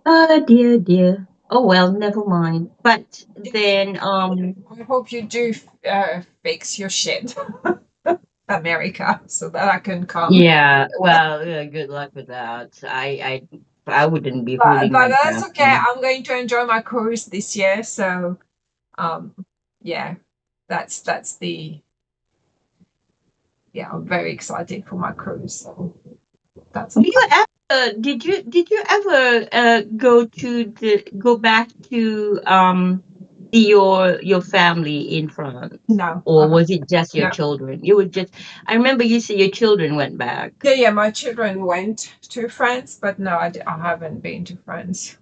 Oh dear, dear. Oh well, never mind. But then, I hope you do fix your shit, America, so that I can come. yeah. Well, good luck with that. I wouldn't be holding But my that's breath. okay. I'm going to enjoy my cruise this year, so um, yeah, that's the yeah. I'm very excited for my cruise. So that's Do you ever? Did you ever go back to see your family in France, no, or was it just your no. children? You would just. I remember you said your children went back. Yeah, yeah. My children went to France, but no, I haven't been to France.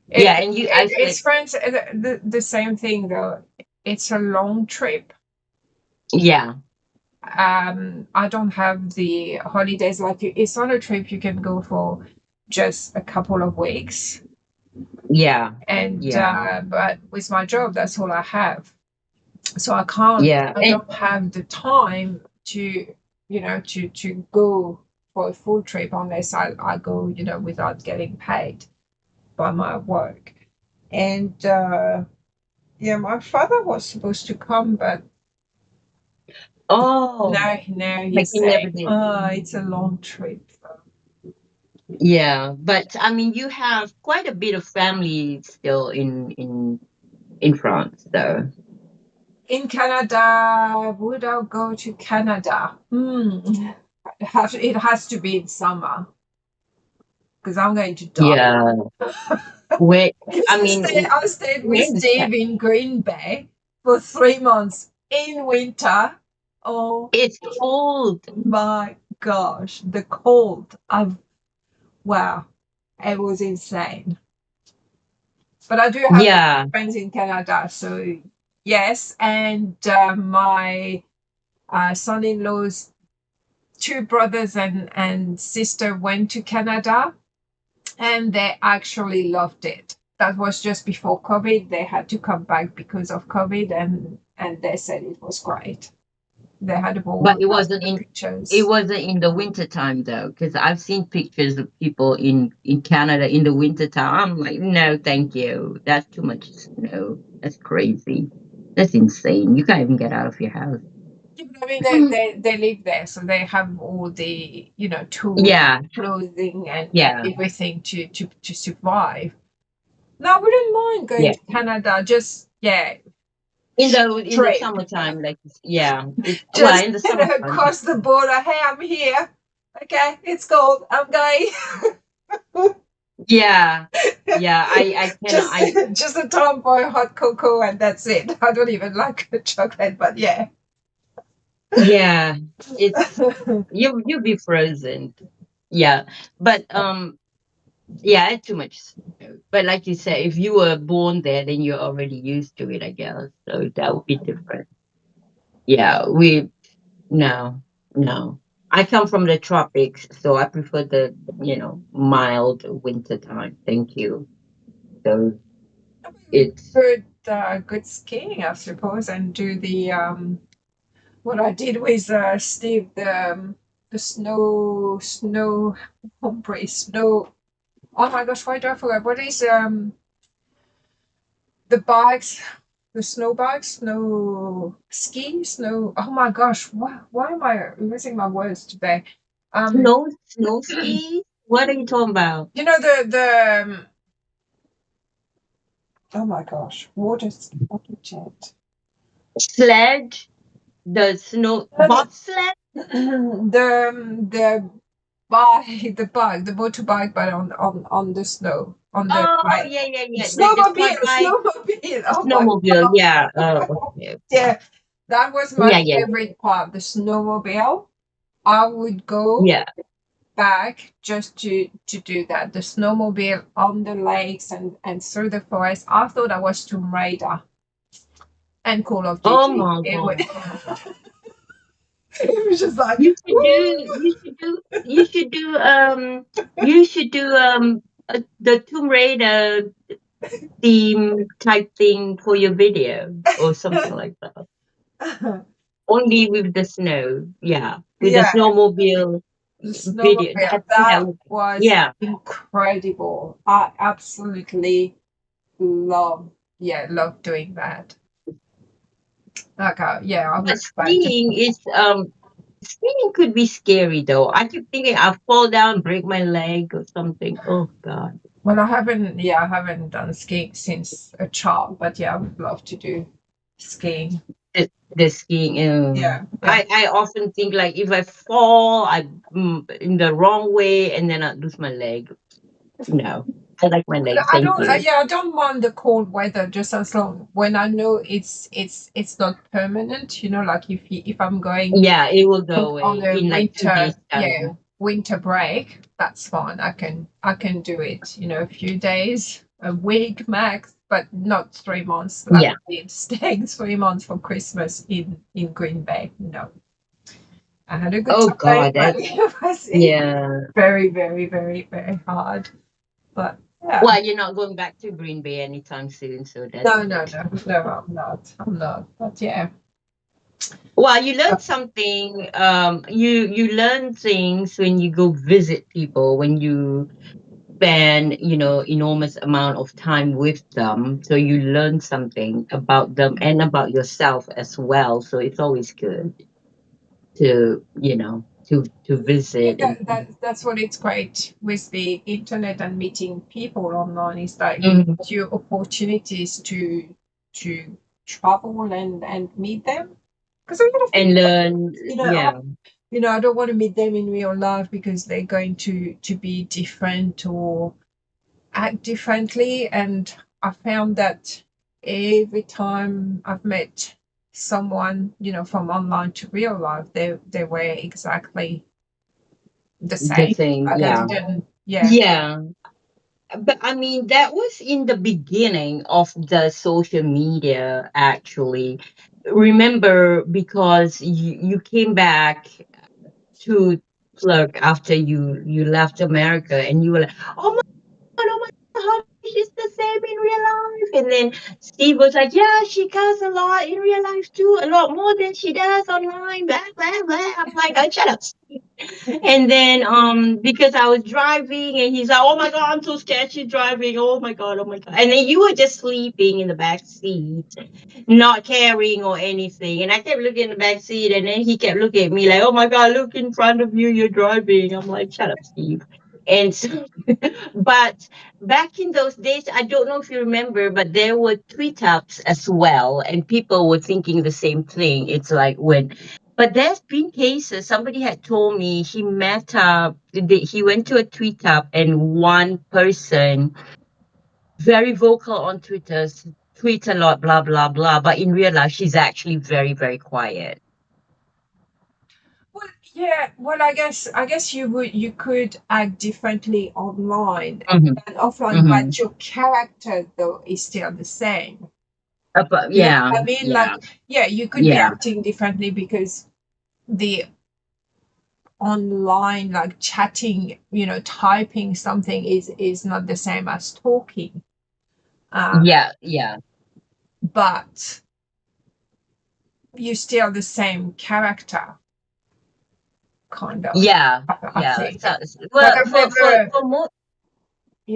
Yeah, and you. I said, It's France. The same thing though. It's a long trip. yeah, I don't have the holidays like you. It's not a trip you can go for just a couple of weeks. yeah, And yeah, but with my job, that's all I have. So I can't. yeah, I and don't have the time to, to go for a full trip unless I go, without getting paid by my work. And yeah, my father was supposed to come, but oh, now like he's you never saying, did. oh, it's a long trip. Yeah, but I mean, you have quite a bit of family still in France, though. In Canada, would I go to Canada? It has to be in summer because I'm going to die. Yeah. Wait, Because I mean, I stayed with when is that? Steve in Green Bay for 3 months in winter. Oh It's cold. my. gosh, the cold of wow, it was insane. But I do have Yeah. friends in Canada, so yes. And my son-in-law's two brothers and sister went to Canada, and they actually loved it. That was just before COVID. They had to come back because of COVID, and they said it was great. They had a But ball. it That's wasn't the in it pictures. wasn't in the winter time though, because I've seen pictures of people in Canada in the winter time. I'm like, no, thank you. That's too much snow. That's crazy. That's insane. You can't even get out of your house. Yeah, but I mean, they live there, so they have all the tools, Yeah, clothing, and yeah, everything to survive. No, I wouldn't mind going yeah. to Canada. Just yeah, In the trip. summertime, like yeah, Just in the summertime. cross the border. Hey, I'm here. Okay, it's cold. I'm going. Yeah, yeah. I cannot. just just a time for a hot cocoa, and that's it. I don't even like chocolate, but yeah. Yeah. It's you'll be frozen. Yeah, but yeah, it's too much snow. But like you said, if you were born there, then you're already used to it, I guess. So that would be different. Yeah, we no, no. I come from the tropics, so I prefer the mild winter time. Thank you. So it's Good skiing, I suppose, and do the what I did with Steve, the ombre snow. Oh my gosh, why do I forget? What is the bikes, the snow bikes, snow ski, snow. Oh my gosh, why am I losing my words today? Um, snow ski. What are you talking about? oh my gosh, water jet. Sled, the snow No, no, bobsled. the bike, the motorbike, but on the snow, on the Oh like yeah, yeah, yeah. The quad snowmobile, bike, snowmobile. the Oh my snowmobile. god, Yeah. Okay. Okay. yeah, that was my Yeah, yeah, favorite part. The snowmobile. I would go yeah. back just to do that. The snowmobile on the lakes and through the forest. I thought I was Tomb Raider and Call of Oh Duty. my It was, god. it was just like, You should woo! do. You should do. You should do. You should do. The Tomb Raider theme type thing for your video or something like that. Only with the snow. Yeah, with the Yeah, snowmobile the video. snowmobile. That That would. was Yeah. incredible. I absolutely love, yeah, love doing that. Like, yeah, I But would like to. skiing could be scary though. I keep thinking I'll fall down, break my leg or something. Oh god. Well, I haven't done skiing since a child, but yeah, I would love to do skiing. The skiing. Yeah, yeah. I often think like if I fall, in the wrong way, and then I lose my leg. No, I like my But leg. I Thank don't. you. Yeah, I don't mind the cold weather just as long when I know it's not permanent. Like if I'm going Yeah, it will go on away a in like 2 days time. winter break, that's fine. I can do it. A few days, a week max, but not 3 months like Yeah. I did, staying 3 months for Christmas in Green Bay. No, I had a good Oh time, God, but that it was yeah. very, very, very, very hard. But yeah, Well, you're not going back to Green Bay anytime soon, so that's no, no, good. no, no, I'm not. I'm not. But yeah. Well, you learn something. You learn things when you go visit people, when you spend, enormous amount of time with them. So you learn something about them and about yourself as well. So it's always good to I think visit and that's what it's great with the internet and meeting people online is that it Mhm. gives you opportunities to travel and meet them. Because a lot of And people, learn. oh, Yeah, I don't want to meet them in real life because they're going to be different or act differently. And I found that every time I've met someone, from online to real life, they were exactly the The same. thing, Like I yeah. didn't, yeah. Yeah. But I mean, that was in the beginning of the social media, actually. Remember, because you came back to Plug after you left America, and you were like, oh my God, honey, she's the same in real life. And then Steve was like, yeah, she cuss a lot in real life too, a lot more than she does online. Blah blah blah. I'm like, oh, shut up. And then because I was driving and he's like, oh my God, I'm so scared she's driving. Oh my God, oh my God. And then you were just sleeping in the back seat, not caring or anything. And I kept looking in the back seat and then he kept looking at me like, oh my God, look in front of you, you're driving. I'm like, shut up, Steve. And so, but back in those days, I don't know if you remember, but there were tweet ups as well, and people were thinking the same thing. It's like when, but there's been cases. Somebody had told me he met up, he went to a tweet up, and one person very vocal on Twitter, tweets a lot, blah blah blah. But in real life, she's actually very very quiet. Well, yeah. Well, I guess you could act differently online Hmm. than offline, Hmm. but your character though is still the same. But You know yeah, what I mean? yeah, Like, yeah, you could be yeah, acting differently because the online, like chatting, typing something is not the same as talking. Um, yeah, yeah. but you're still the same character, kind of. Yeah, I yeah. think. So, Like well, I've never, for most,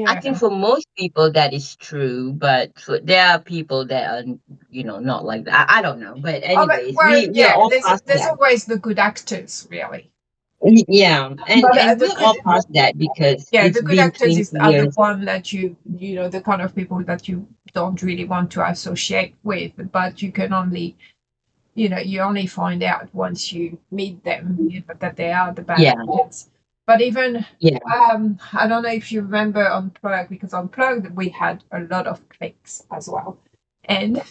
I think yeah. for most people that is true, but there are people that are, not like that. I don't know, but Oh, but, anyways, well, we are yeah. all There's past there's that. always the good actors, really. Yeah, and But the we're good, all past that because yeah, it's the good been actors 20 are the years. one that the kind of people that you don't really want to associate with, but you can only, you only find out once you meet them, that they are the bad Yeah, actors. But even, yeah, I don't know if you remember Unplugged, because Unplugged we had a lot of cliques as well, and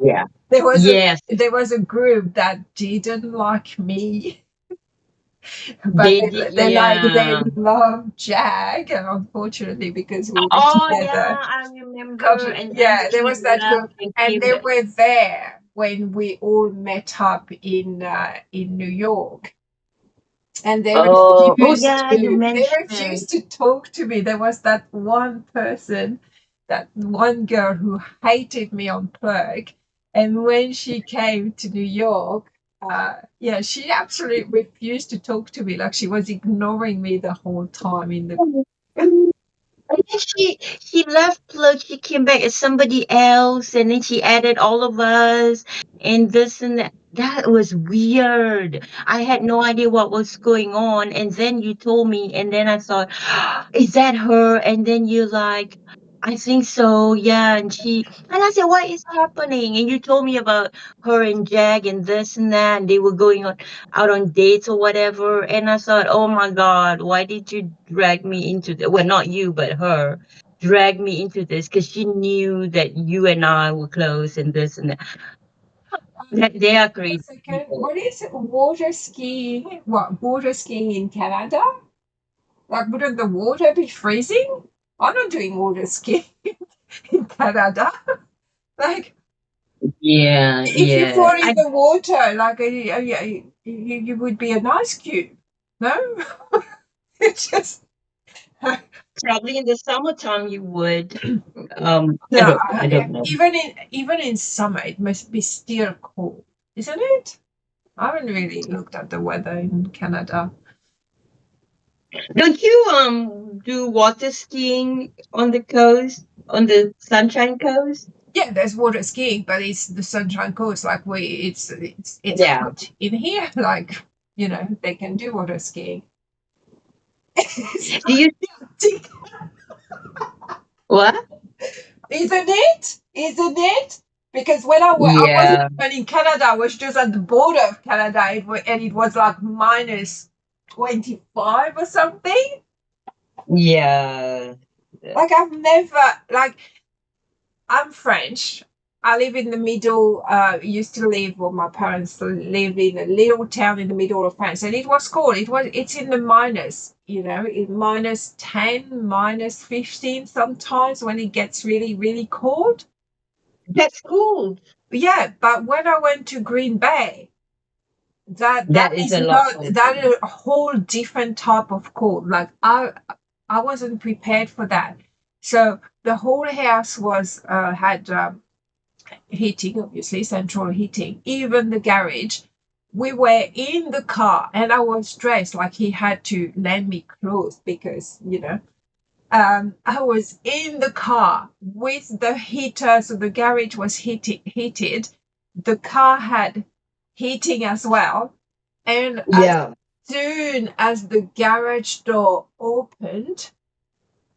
yeah. there was a Yes, there was a group that didn't like me, but they did. they Yeah. love Jag, and unfortunately, because we were Oh, yeah, together, I remember. And yeah, there she was that group, left and and came they back. were there when we all met up in New York, and Oh, yeah, you they mentioned. refused to talk to me. There was that one person, that one girl who hated me on Plurk, and when she came to New York, yeah, she absolutely refused to talk to me. Like, she was ignoring me the whole time in the. And then she left Plug, she came back as somebody else, and then she added all of us and this and that. That was weird. I had no idea what was going on. And then you told me, and then I thought, is that her? And then you're like, I think so, yeah. And I said, what is happening? And you told me about her and Jag and this and that, and they were going out on dates or whatever. And I thought, oh my God, why did you drag me into that? Well, not you, but her drag me into this because she knew that you and I were close and this and that. They are A crazy second, people. what is water skiing? What, water skiing in Canada? Like, wouldn't the water be freezing? I'm not doing water skiing in Canada. Like, Yeah, if you yeah. fall in the water, like, you would be an ice cube. No? It's just. Probably in the summertime you would. I No, don't. I don't know. even in summer, it must be still cold, isn't it? I haven't really looked at the weather in Canada. Don't you do water skiing on the coast, on the Sunshine Coast? Yeah, there's water skiing, but it's the Sunshine Coast. Like, it's Yeah. hot in here. Like, they can do water skiing. It's Do you Arctic, what? isn't it? Isn't it? Because when I wasn't Yeah, even in Canada, I was just at the border of Canada, and it was like minus 25 or something. yeah. Like, I've never, like, I'm French. I live in the middle. Used to live, well, my parents live in a little town in the middle of France, and it was cold. It's in the minus, in -10, -15 sometimes when it gets really, really cold. That's cool. Yeah, but when I went to Green Bay, that That is is a lot not colder. that is a whole different type of cold. Like I wasn't prepared for that. So the whole house was had heating, obviously, central heating, even the garage. We were in the car and I was dressed like he had to lend me clothes because, I was in the car with the heater, so the garage was heated. The car had heating as well. And as Yeah. soon as the garage door opened,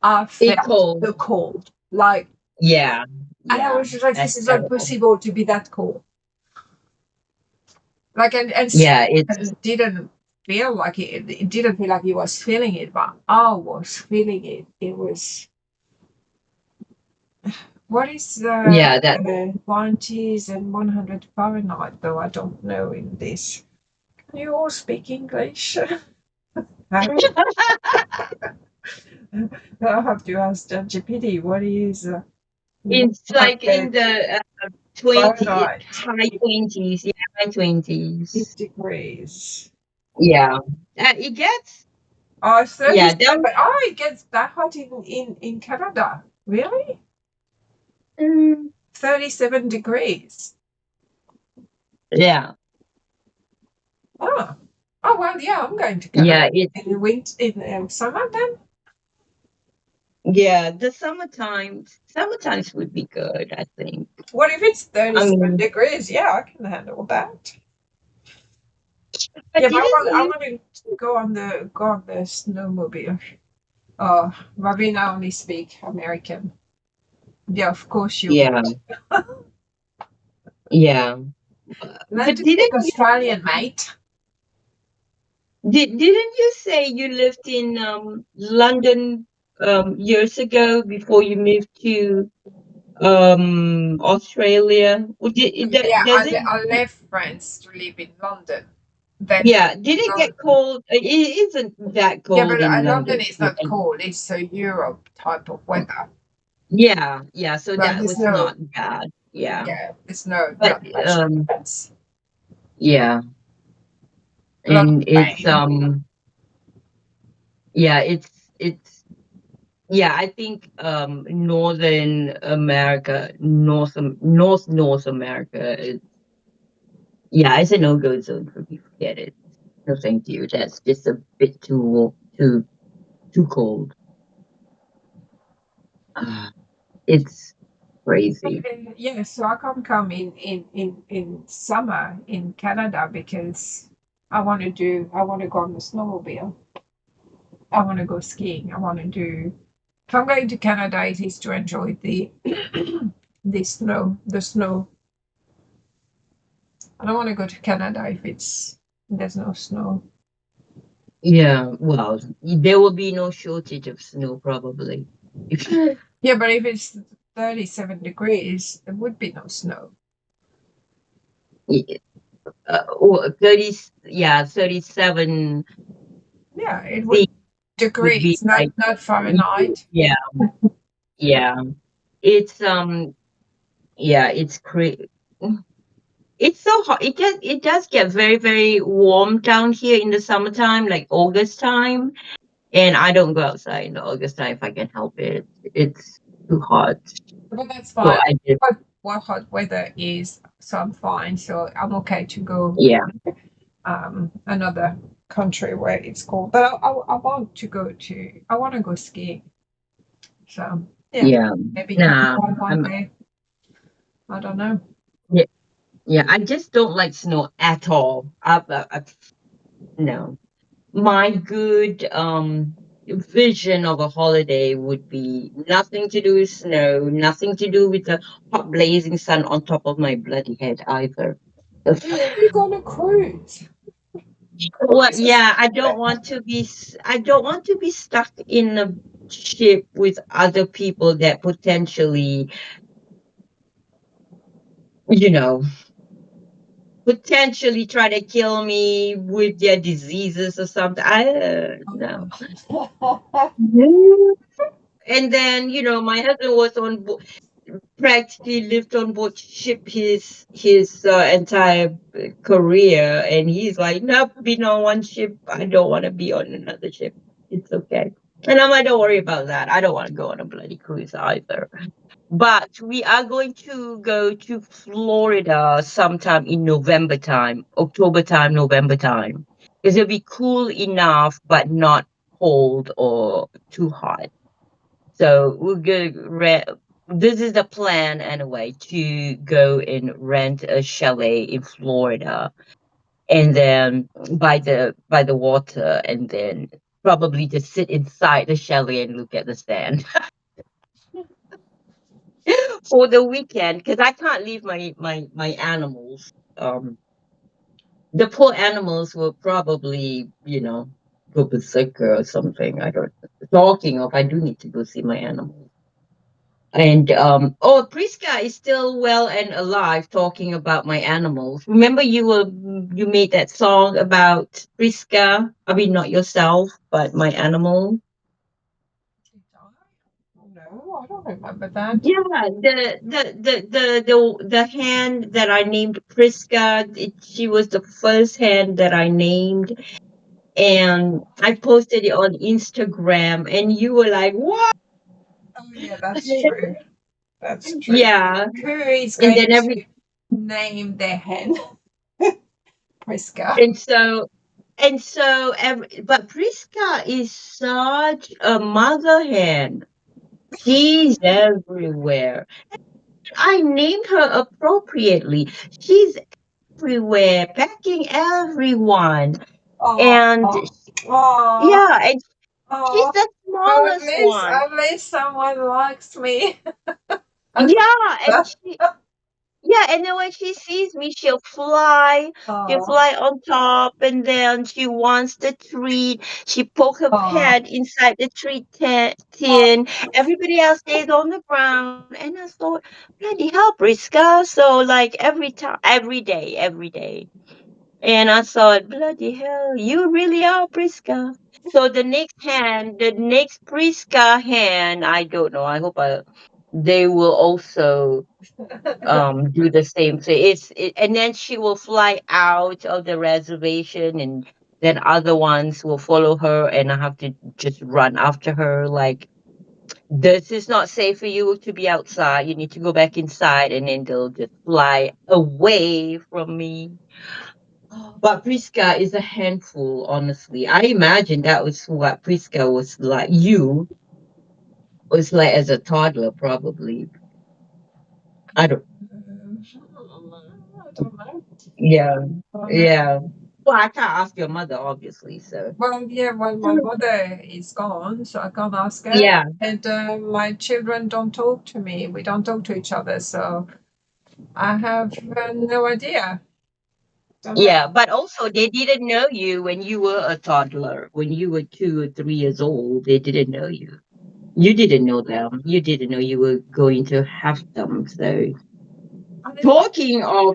I It felt cold. the cold. Like, Yeah. and I Yeah. was just like, this That's is terrible. impossible to be that cold. Like, and Yeah, it's Stephen didn't feel like it didn't feel like he was feeling it, but I was feeling it. It was, what is yeah, that 90s and 100 Fahrenheit, though I don't know in this. Can you all speak English? I have to ask ChatGPT what is it's like in 100 the 20 Fahrenheit high 20s. Yeah, high 20s. degrees. Yeah. It gets Oh, yeah, 37. down Oh, it gets that hot in Canada. Really? mm, 37 degrees. yeah. Oh. Oh, well, yeah, I'm going to Canada Yeah, it in the winter, in summer then. yeah, the summertimes would be good, I think. What if it's I 37 mean, degrees? Yeah, I can handle that. but Yeah, but didn't I you want to go on the snowmobile. Oh, Ravina only speak American. Yeah, of course you yeah, would. yeah. Learn But to speak Australian, mate. didn't you say you lived in London years ago before you moved to Australia? Or Yeah, does it I left France to live in London. Then, yeah, did it get cold? It isn't that yeah, cold but in London London. is not cold. It's a Europe type of weather. Yeah, yeah, so But that there's was no, not bad. Yeah. yeah, there's no But not much difference. yeah, A lot of and it's rain. yeah, it's yeah, I think Northern America, North America is yeah, it's a no-go zone for me. Forget it. No thank you. That's just a bit too cold. Ah, it's crazy. Yeah, so I can't come in summer in Canada because I want to go on the snowmobile. I want to go skiing. I want to do. If I'm going to Canada, it is to enjoy the the snow. I don't want to go to Canada if there's no snow. Yeah, well, there will be no shortage of snow probably. If Yeah, but if it's 37 degrees, there would be no snow. or 30, yeah, 37 Yeah, it C would would be degrees, like, not Fahrenheit. yeah, yeah. It's yeah, it's crazy. It's so hot. It does get very, very warm down here in the summertime, like August time. And I don't go outside in the August time if I can help it. It's too hot. But that's So fine. I just What hot weather is, so I'm fine. So I'm okay to go yeah, another country where it's cold. But I want to go I want to go skiing. So yeah, yeah. maybe Nah, one I'm day. I don't know. yeah, yeah. I just don't like snow at all. No. My good vision of a holiday would be nothing to do with snow, nothing to do with the hot blazing sun on top of my bloody head either. Ugh. We're gonna cruise. Well, This is yeah, I don't want to be stuck in a ship with other people that potentially you know, potentially try to kill me with their diseases or something. I no. No. And then, my husband was on board, practically lived on board ship his entire career, and he's like, "Nope, been on one ship. I don't want to be on another ship. It's okay." And I'm like, "Don't worry about that. I don't want to go on a bloody cruise either." But we are going to go to Florida sometime in November time, October time, November time, because it'll be cool enough, but not cold or too hot. So we're gonna this is the plan anyway, to go and rent a chalet in Florida, and then by the water, and then probably just sit inside the chalet and look at the sand for the weekend, because I can't leave my animals. The poor animals will probably, go berserk or something. I don't. Talking of, I do need to go see my animals. And Priska is still well and alive, talking about my animals. Remember, you made that song about Priska. I mean, not yourself, but my animal. No, I don't remember that. Yeah, the hand that I named Priska. She was the first hand that I named, and I posted it on Instagram, and you were like, "What?" Oh yeah, that's true. That's true. Yeah, Who is and going then to name their hen Priska? and so but Priska is such a mother hen. She's everywhere. I named her appropriately. She's everywhere, backing everyone. Oh, And oh, yeah, and she's oh. the Well, at smallest least, one. at least someone likes me. At Yeah, and least. and then when she sees me, she'll fly. She'll Oh, fly on top, and then she wants the treat. She poke her oh, head inside the treat oh. tin. Everybody else stays on the ground, and I thought, bloody hell, Briska. So like every time, every day. And I thought, bloody hell, you really are Briska. So the next Briska hand, I don't know. I hope they will also do the same thing. And then she will fly out of the reservation, and then other ones will follow her, and I have to just run after her like, this is not safe for you to be outside. You need to go back inside, and then they'll just fly away from me. But Priska is a handful, honestly. I imagine that was what Priska was like. You was like as a toddler, probably. I don't. I don't know. Yeah, Oh, no. yeah. Well, I can't ask your mother, obviously. So. Well, yeah, well, my mother is gone, so I can't ask her. Yeah, And my children don't talk to me. We don't talk to each other, so I have no idea. Don't know. yeah. But also, they didn't know you when you were a toddler. When you were 2 or 3 years old, they didn't know you. You didn't know them. You didn't know you were going to have them. So, I mean, talking of,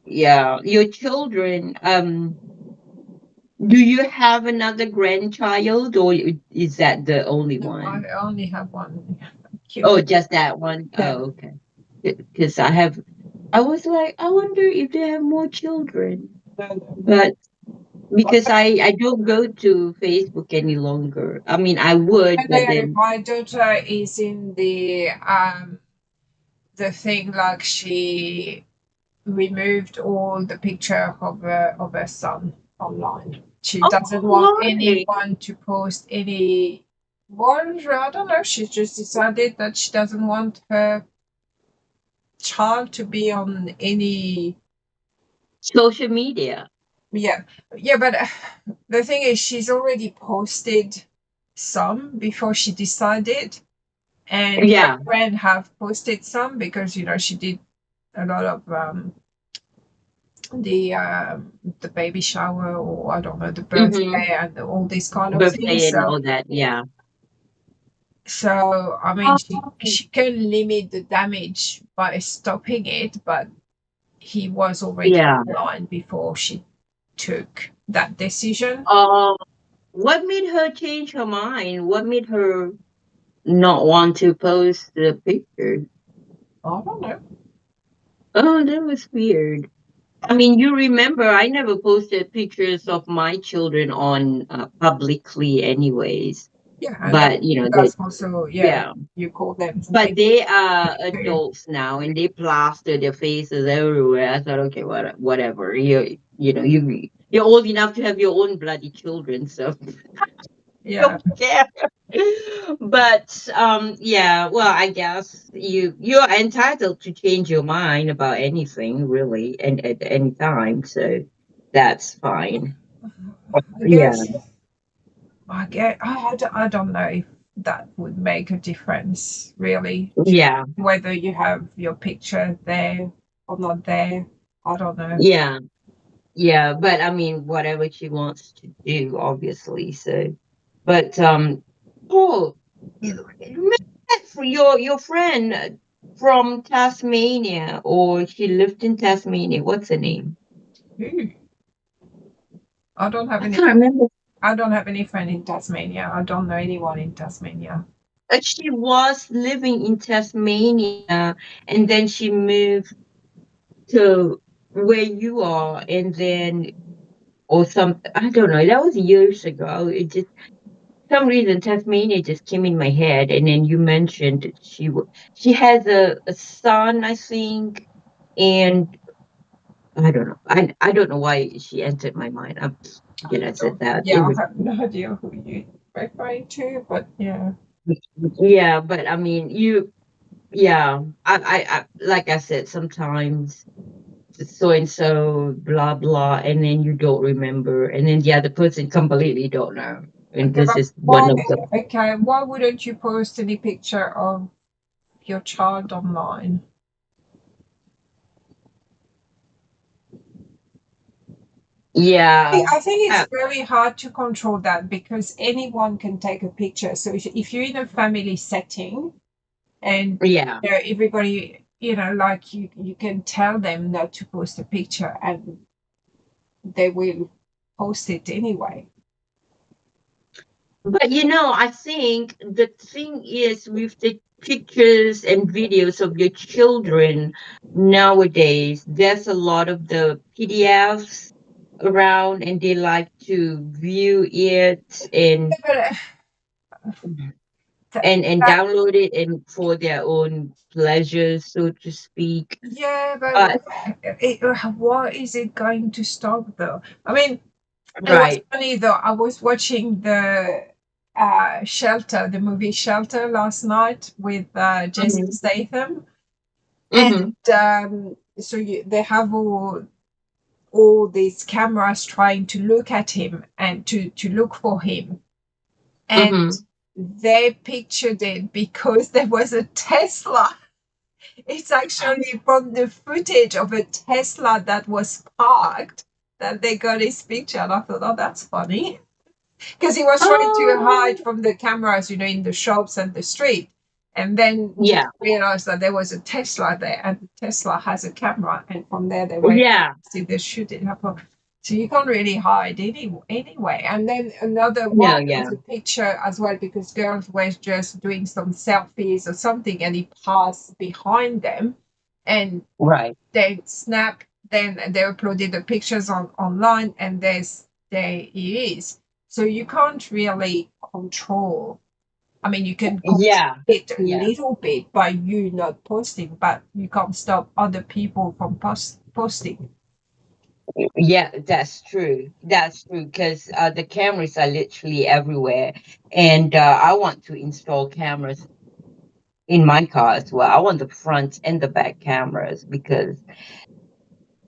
yeah, your children. Do you have another grandchild, or is that the only no, I one? only have one. Cute. Oh, just that one. Yeah. Oh, okay. Because I was like, I wonder if they have more children, No, no. but because But I don't go to Facebook any longer. I mean, I would, but no, then my daughter is in the thing like she removed all the picture of her son online. She oh, doesn't want why? anyone to post any. Well, I don't know. She just decided that she doesn't want her child to be on any. Social media. Yeah, yeah, but the thing is, she's already posted some before she decided, and her Yeah. friend have posted some because she did a lot of the baby shower, or I don't know, the Mm-hmm. birthday and all these kind of things. Birthday and So all that. Yeah. I mean, she can limit the damage by stopping it, but he was already Yeah. online before she took that decision. Uh, what made her change her mind? What made her not want to post the picture? I don't know. Oh, that was weird. I mean, you remember I never posted pictures of my children on publicly, anyways. Yeah, and But you know, they that's also, yeah, yeah. you call them But fake they are too. adults now, and they plaster their faces everywhere. I thought, okay, whatever. You know, you're old enough to have your own bloody children, so Yeah. don't care. But yeah, well, I guess you're entitled to change your mind about anything, really, and at any time. So that's fine. I Yeah, guess I don't know if that would make a difference really, yeah, whether you have your picture there or not there. I don't know. yeah, yeah. But I mean, whatever she wants to do, obviously. So, but oh, remember that for your friend from Tasmania, or she lived in Tasmania. What's her name? Ooh, I don't have I any. can't remember. I don't have any friend in Tasmania. I don't know anyone in Tasmania. She was living in Tasmania, and then she moved to where you are, and then or some I don't know. That was years ago. It just some reason Tasmania just came in my head, and then you mentioned that she has a son, I think, and I don't know. I don't know why she entered my mind. I'm just gonna say that Yeah, it I was have no idea who you referring to, but yeah. yeah, but I mean you yeah. I like I said sometimes so and so, blah blah, and then you don't remember, and then the other person completely don't know. And Okay, this but is one of the why wouldn't you post any picture of your child online? yeah, I think it's uh, very hard to control that because anyone can take a picture. So if you're in a family setting and yeah, everybody, like you can tell them not to post a picture and they will post it anyway. but I think the thing is with the pictures and videos of your children nowadays, there's a lot of the PDFs around, and they like to view it Yeah, but and that, download it and for their own pleasure, so to speak. yeah, but But what is it going to stop though? I mean, it was right. funny though. I was watching the Shelter, the movie Shelter last night with Jason Hmm. Statham, Hmm. and so they have all these cameras trying to look at him and to look for him, and Hmm. they pictured it because there was a Tesla. It's actually from the footage of a Tesla that was parked that they got his picture. And I thought, oh, that's funny. Because he was trying to hide Oh, from the cameras, in the shops and the street. And then he yeah, realized that there was a Tesla there, and the Tesla has a camera. And from there, they were able yeah, to see the shooting happen. So you can't really hide anyway. And then another one, no, there yeah, was a picture as well because girls were just doing some selfies or something, and he passed behind them, and right. they snap. Then they uploaded the pictures online, and there he is. So you can't really control. I mean, you can control Yeah, it a yeah, little bit by you not posting, but you can't stop other people from posting. yeah. That's true. That's true because the cameras are literally everywhere, and I want to install cameras in my car as well. I want the front and the back cameras because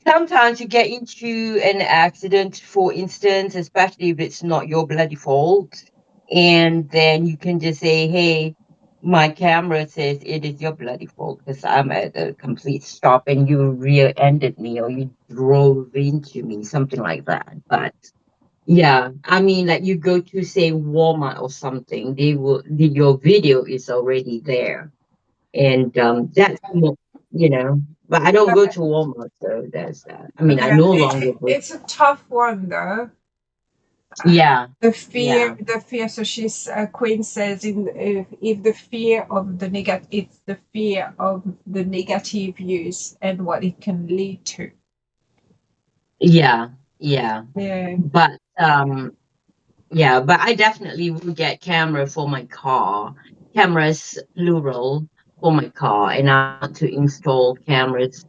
sometimes you get into an accident, for instance, especially if it's not your bloody fault, and then you can just say, "Hey, my camera says it is your bloody fault because I'm at a complete stop and you rear-ended me or you drove into me," something like that. But yeah, I mean, like you go to say Walmart or something, your video is already there, and that's more, you know. But I don't go to Walmart, so there's that. I mean, I Yeah, no longer go. it's a tough one though. Yeah, yeah, The fear. So she's Queen says, if the fear of the negative, it's the fear of the negative use and what it can lead to. yeah, yeah. Yeah, But I definitely will get camera for my car. Cameras plural for my car, and I want to install cameras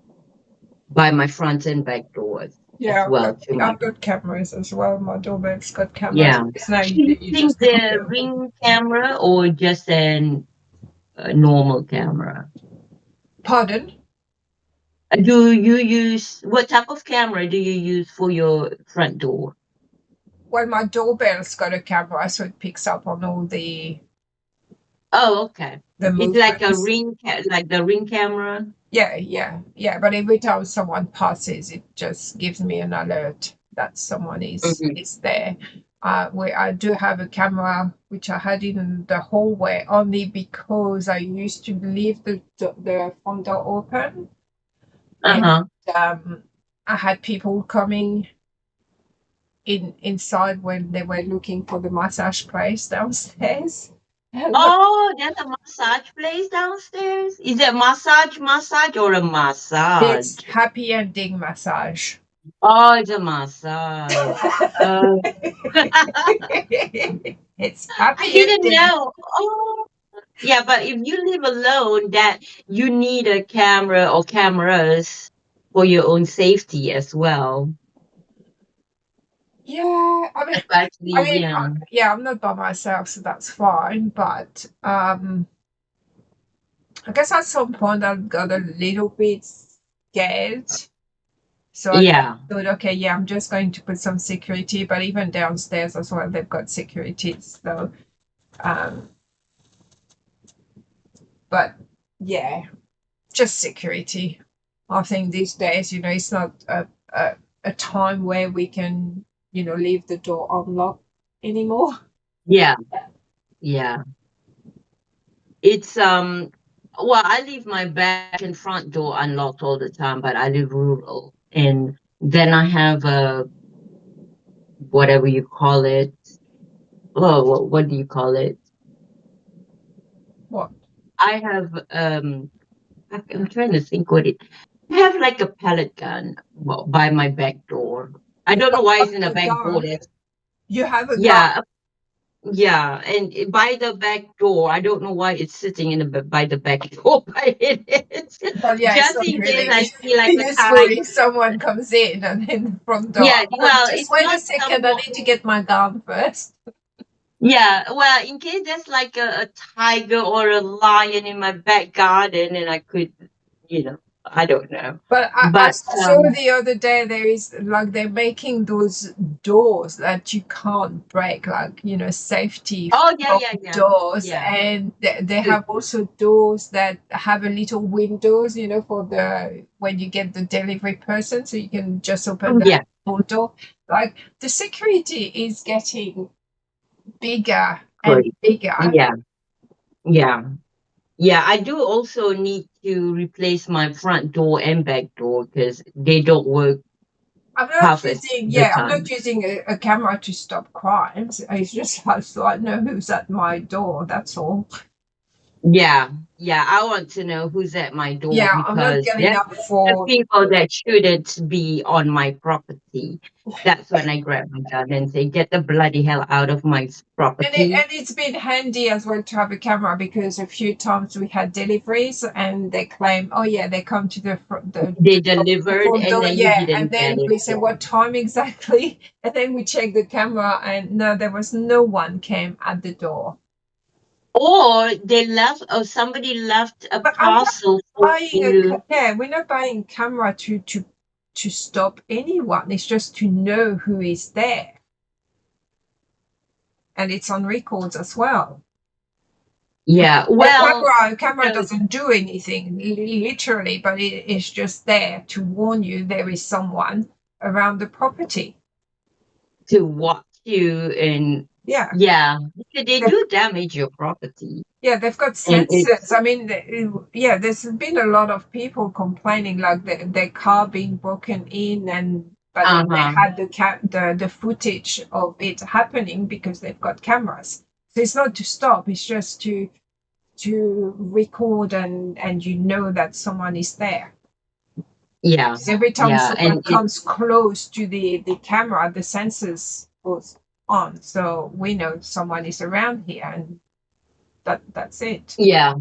by my front and back doors as yeah. well to my I've got cameras as well. My doorbell's got cameras. yeah. It's now Are you you using just put the them. ring camera or just a normal camera? Pardon? Do you use what type of camera do you use for your front door? Well, my doorbell's got a camera, so it picks up on all Oh, okay. the It's like a movements. like the ring camera. Yeah, yeah, yeah. But every time someone passes, it just gives me an alert that someone Hmm. is there. Where I do have a camera which I had in the hallway only because I used to leave the front door open, and Uh-huh. um, I had people coming inside when they were looking for the massage place downstairs. And Oh, there's a massage place downstairs. Is it massage or a it's massage? happy ending massage. Oh, it's a massage. Oh, It's happy I didn't ending. know. Oh, yeah, but if you live alone, that you need a camera or cameras for your own safety as well. Yeah, Especially, yeah. yeah, I'm not by myself, so that's fine. But I guess at some point I got a little bit scared. So I Yeah. thought, okay, yeah, I'm just going to put some security. But even downstairs as well, they've got security. So, um, but yeah, just security. I think these days, it's not a time where we can, leave the door unlocked anymore. Yeah. Yeah. It's well, I leave my back and front door unlocked all the time, but I live rural. And then I have a whatever you call it. Oh, what do you call it? What? I have I'm trying to think what it I have like a pellet gun by my back door. I don't know why it's in the A back door. gun. You have a gun. Yeah, yeah, and by the back door, I don't know why it's sitting in by the back door, but it is. Well, yeah, it's Just not in case really I see like a useful tiger. if someone comes in and in the front door. Yeah, well, Just it's wait a not second, I someone. need to get my gun first. Yeah, well, in case there's like a tiger or a lion in my back garden, and I could, I don't know. But I But saw the other day there is like they're making those doors that you can't break, like safety oh yeah, from yeah, yeah, doors, yeah. and they Good. have also doors that have a little windows, for the when you get the delivery person, so you can just open Oh, the yeah, whole door. Like the security is getting bigger and great. bigger. Yeah, yeah. Yeah, I do also need to replace my front door and back door because they don't work half as the I'm not time. using a camera to stop crimes. It's just so I know who's at my door. That's all. Yeah, yeah, I want to know who's at my door Yeah, I'm not because getting there's up the for. people that shouldn't be on my property. That's when I grab my gun and say, "Get the bloody hell out of my property." And it's been handy as well to have a camera because a few times we had deliveries and they claim, oh yeah, they come to They the delivered front and door, then you yeah, and didn't get then it. we say Yeah. what time exactly, and then we check the camera and no, there was no one came at the door. Or they left, or somebody left a But I'm not parcel for buying you. yeah, we're not buying camera to stop anyone. It's just to know who is there, and it's on records as well. Yeah, well, A you camera know, doesn't do anything literally, but it is just there to warn you there is someone around the property. to watch you and Yeah, Yeah, because they they've, do damage your property, yeah, they've got and it's sensors. I mean, yeah, there's been a lot of people complaining like their car being broken in, and but then they uh-huh. had the footage of it happening because they've got cameras. So it's not to stop; it's just to record, and you know that someone is there. Yeah, 'Cause every time yeah, someone and it comes close to the camera, the sensors goes on, so we know someone is around here, and that's it. yeah,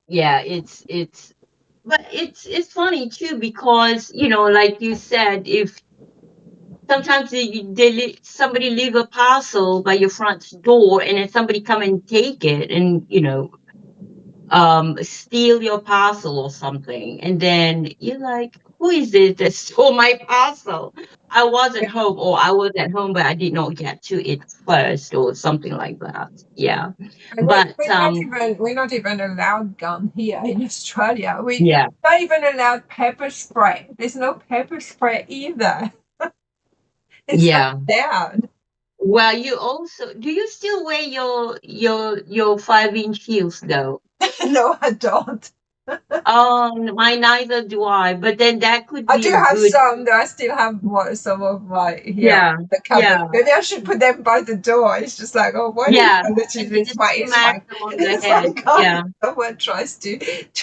yeah, it's but it's funny too because like you said, if sometimes somebody leave a parcel by your front door and then somebody come and take it and steal your parcel or something, and then you're like, who is it that stole my parcel? I wasn't home, or I was at home but I did not get to it first, or something like that. Yeah, And but we're not even allowed gun here in Australia. We're yeah, not even allowed pepper spray. There's no pepper spray either. It's not yeah. allowed. Well, you also, do you still wear your 5-inch heels though? No, I don't. Mine neither do I, but then that could I be do a have good. some. I still have some of my here Yeah, the cupboard. yeah, Maybe I should put them by the door. It's just like, oh, why do you yeah, have it? and you just It's smack fine. them on the It's head. my car. If Yeah. someone tries to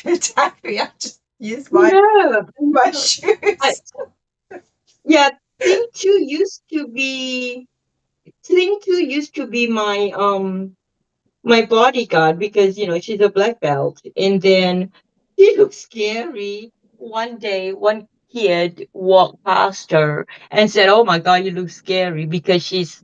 attack me, I just use No, my no. I, shoes. yeah, thing two used to be thing two used to be my bodyguard, because she's a black belt, and then she looked scary. One day one kid walked past her and said, "Oh my god, you look scary," because she's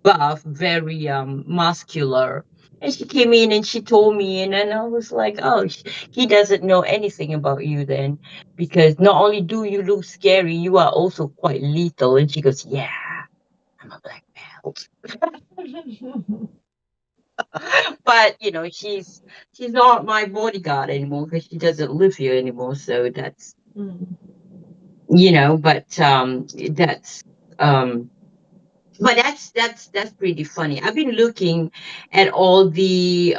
buff, very muscular. And she came in and she told me, and then I was like, "Oh, he doesn't know anything about you then, because not only do you look scary, you are also quite lethal." And she goes, "Yeah, I'm a black belt." But she's not my bodyguard anymore because she doesn't live here anymore. So that's Mm. but that's um but that's pretty funny. I've been looking at all the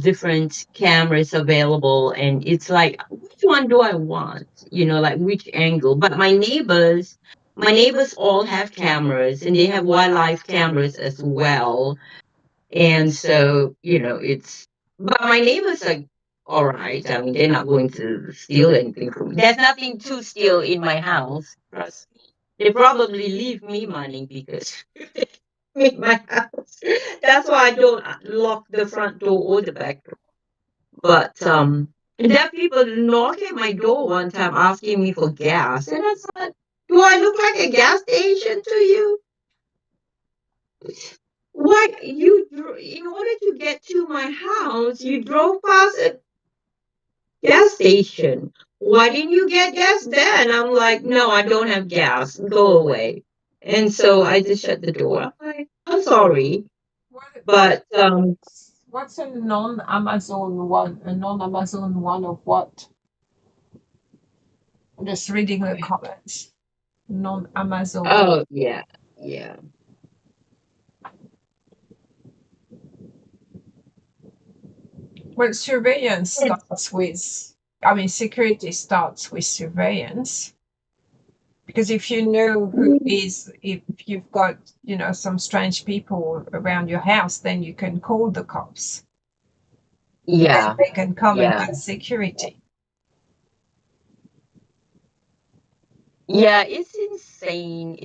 different cameras available, and it's like, which one do I want? Like which angle? But my neighbors all have cameras, and they have wildlife cameras as well. And so, but my neighbors are all right. I mean, they're not going to steal anything from me. There's nothing to steal in my house. Trust me. They probably leave me money because in my house. That's why I don't lock the front door or the back door. But there are people knock at my door one time asking me for gas, and I said, "Do I look like a gas station to you? Why in order to get to my house, you drove past a gas station. Why didn't you get gas then?" I'm like, "No, I don't have gas. Go away." And so I just shut the door. I'm like, "I'm sorry, What but what's a non-Amazon one? A non-Amazon one of what? I'm just reading the comments. Non-Amazon. oh yeah, yeah, Well, surveillance it's, starts with, I mean, security starts with surveillance. Because if you know who is, if you've got, some strange people around your house, then you can call the cops. Then yeah, they can come and yeah, get security. yeah. It's insane.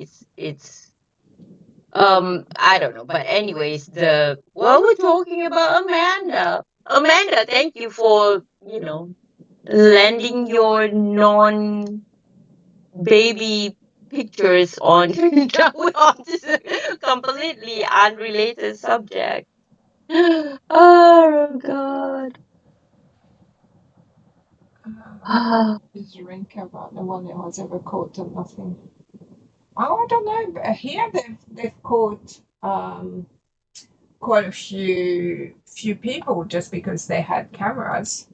I don't know, but anyways, we're talking about Amanda. Amanda, thank you for lending your non baby pictures on on this completely unrelated subject. Oh God. Is Rinka about the one that was ever caught and nothing? Oh, I don't know. But here they've caught quite a few people just because they had cameras.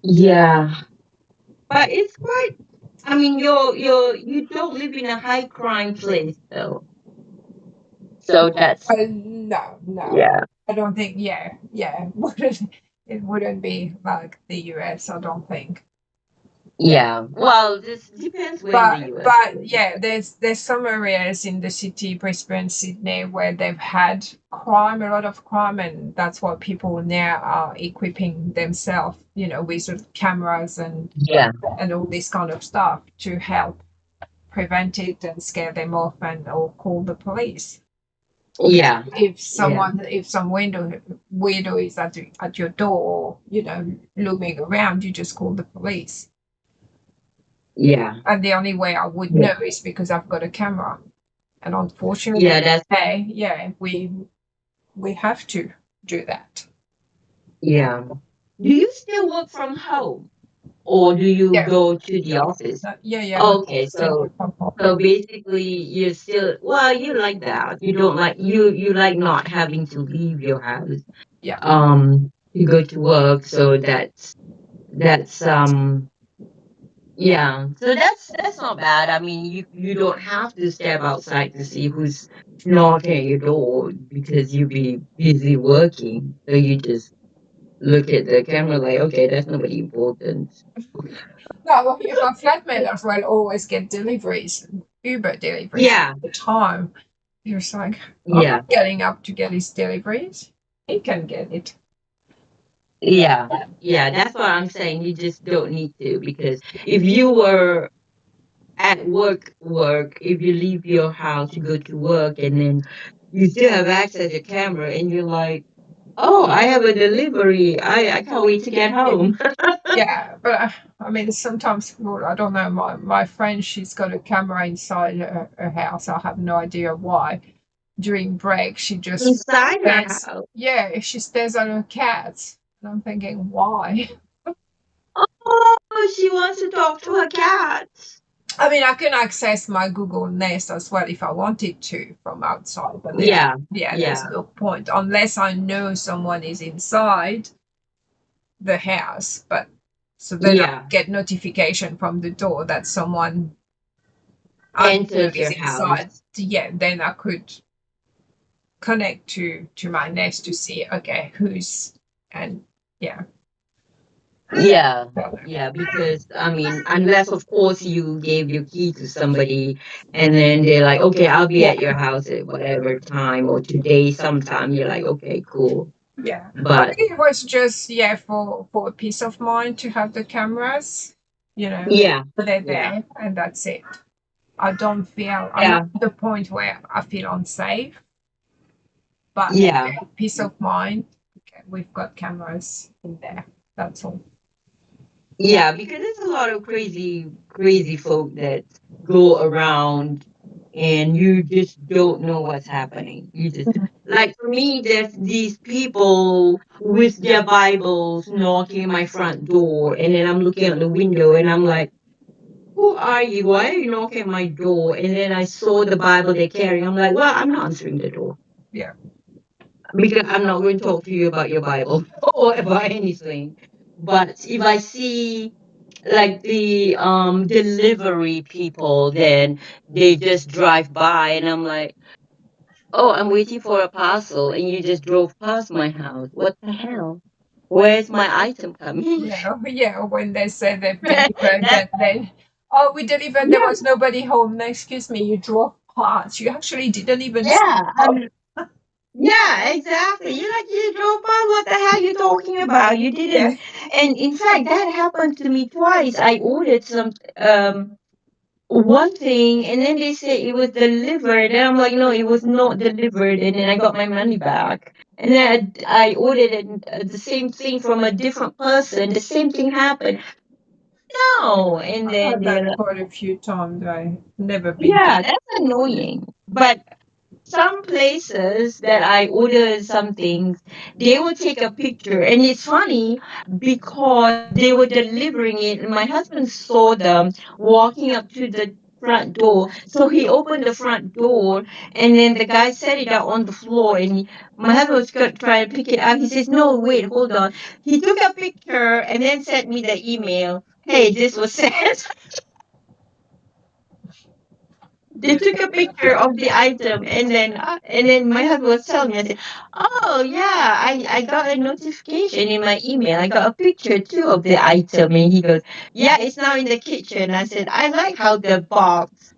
Yeah, but it's quite. I mean, you don't live in a high crime place, though. So that's No, no. yeah, I don't think. Yeah, yeah. Wouldn't it wouldn't be like the US? I don't think. Yeah. yeah. Well, this depends where in the US. But yeah, there's some areas in the city, Brisbane, Sydney, where they've had crime, a lot of crime, and that's why people now are equipping themselves, with sort of cameras Yeah, and all this kind of stuff to help prevent it and scare them off and or call the police. yeah, yeah, If some weirdo is at your door, looming around, you just call the police. yeah, And the only way I would yeah. know is because I've got a camera. And Yeah, unfortunately, that's yeah, we have to do that. yeah. Do you still work from home or do you Yeah, go to the office? yeah. Okay, Still so work from home. so basically you still well, you like that. You don't like you like not having to leave your house Yeah. to go to work. So that's yeah. So that's not bad. I mean, you don't have to step outside to see who's knocking at your door because you be busy working. So you just look at the camera like, okay, that's nobody important. No, well, my flatmate as well always get deliveries, Uber deliveries all Yeah, the time. You're just like, I'm yeah, not getting up to get his deliveries. He can get it. yeah, yeah. That's what I'm saying. You just don't need to because if you were at work, if you leave your house, you go to work, and then you still have access to camera, and you're like, oh, I have a delivery. I can't wait to get home. Yeah, but I mean, sometimes, well, I don't know. My friend, she's got a camera inside her house. I have no idea why. During break, she just Inside her stares. house. Yeah, she stares at her cats. And I'm thinking, why? Oh, she wants to talk to her cats. I mean, I can access my Google Nest as well if I wanted to from outside, but Yeah, there's yeah, no point unless I know someone is inside the house. But so then I yeah. get notification from the door that someone unknown Entered is your inside. house. Yeah, then I could connect to my Nest to see, okay, who's, and yeah. Yeah, yeah, because I mean, unless of course you gave your key to somebody and then they're like, okay, I'll be Yeah, at your house at whatever time or today sometime, you're like, okay, cool. yeah. I But think it was just, yeah, for a peace of mind to have the cameras, yeah, they're yeah, there and that's it. I don't feel, I'm not yeah, at the point where I feel unsafe, but yeah. yeah, peace of mind. Okay, we've got cameras in there. That's all. Yeah, because there's a lot of crazy folk that go around and you just don't know what's happening. You just like for me, there's these people with their Bibles knocking at my front door, and then I'm looking out the window and I'm like, who are you? Why are you knocking at my door? And then I saw the Bible they're carrying. I'm like, well, I'm not answering the door Yeah. because I'm not going to talk to you about your Bible or about anything. But if I see like the delivery people, then they just drive by and I'm like, oh, I'm waiting for a parcel and you just drove past my house. What the hell? Where's my item coming? Yeah, yeah. When they say they've delivered, that that then, oh, we delivered. There yeah, was nobody home. No, excuse me. You drove past. You actually didn't even yeah. stop. Yeah, exactly. You like you drove by. What the hell you talking about? You Yeah, didn't. And in fact, that happened to me twice. I ordered some one thing, and then they say it was delivered, and I'm like, no, it was not delivered. And then I got my money back. And then I ordered the same thing from a different person. The same thing happened. No, and I've then had they're that like, quite a few times. I never been. yeah, that's annoying. But some places that I order some things, they will take a picture. And it's funny because they were delivering it, and my husband saw them walking up to the front door. So he opened the front door, and then the guy set it out on the floor. And my husband was going to try to pick it up. He says, no, wait, hold on. He took a picture and then sent me the email. Hey, this was sent. They took a picture of the item, and then my husband was telling me, I said, "Oh yeah, I got a notification in my email. I got a picture too of the item." And he goes, "Yeah, it's now in the kitchen." I said, "I like how the box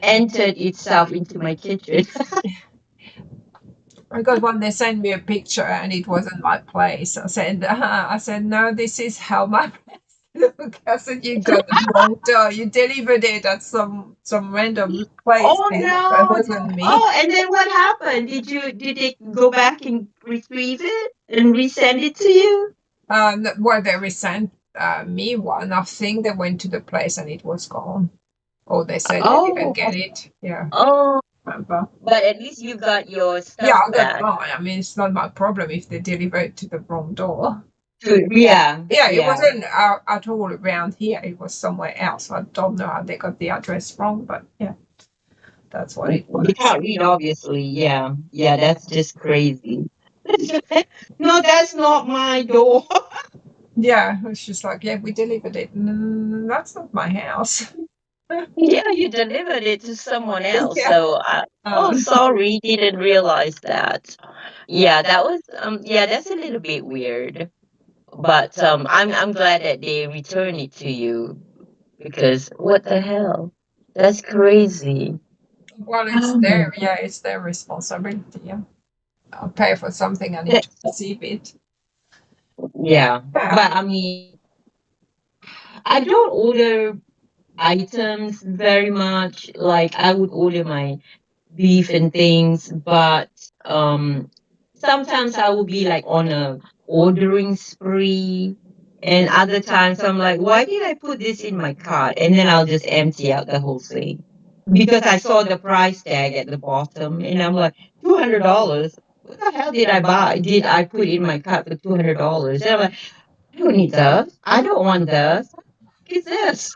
entered itself into my kitchen." I got one. They sent me a picture, and it wasn't my place. I said, no, this is how my place look. I said, you got the wrong door. You delivered it at some random place. Oh That no! wasn't me. Oh, and then what happened? Did they go back and retrieve it and resend it to you? Well, they resent me one. I think they went to the place and it was gone. Or they said they didn't Oh, get it. Yeah, oh, remember? but at least you got your Yeah, stuff I got back. mine. I mean, it's not my problem if they deliver it to the wrong door. Yeah, Yeah, yeah, it yeah. wasn't at all around here. It was somewhere else. I don't know how they got the address wrong, but yeah, that's what it You was. can't read, obviously. Yeah, yeah. That's just crazy. No, that's not my door. Yeah, it's just like, yeah, we delivered it. That's not my house. Yeah, you delivered it to someone else. Yeah. So, oh, Um, sorry, didn't realize that. Yeah, that was yeah, that's a little bit weird. But I'm glad that they returned it to you because what the hell? That's crazy. well, it's Oh my their, yeah, it's their responsibility. Yeah. I'll pay for something. I need God. to receive it. Yeah, Yeah. but I mean, I don't order items very much. Like I would order my beef and things, but um sometimes I will be like on a ordering spree, and other times I'm like, why did I put this in my cart? And then I'll just empty out the whole thing. Because I saw the price tag at the bottom and I'm like, $200. What the hell did I buy? Did I put in my cart for $200? And I'm like, I don't need those. I don't want those. What is this?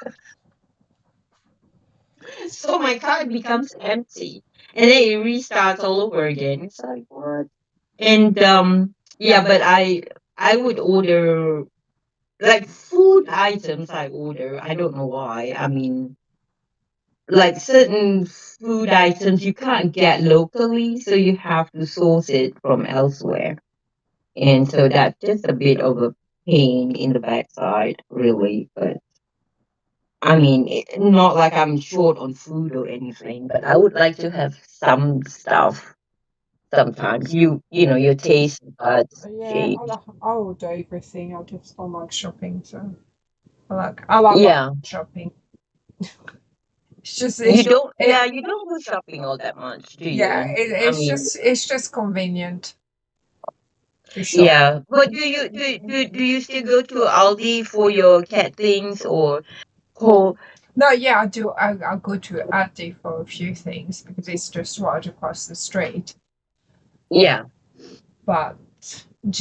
So my card becomes empty. And then it restarts all over again. It's like what? And yeah, but I would order like food items I order. I don't know why. I mean like certain food items you can't get locally, so you have to source it from elsewhere. And so that's just a bit of a pain in the backside, really. But I mean, not like I'm short on food or anything, but I would like to have some stuff. Sometimes you know your taste buds Yeah, change. I will do everything. I just don't like shopping, so I love Yeah, shopping. It's just you it's don't. it, Yeah, you don't go shopping all that much, do yeah, you? I mean, it's just convenient to shop. yeah. But do you still go to Aldi for your cat things or co? No, yeah, I do. I go to Aldi for a few things because it's just right across the street. Yeah. But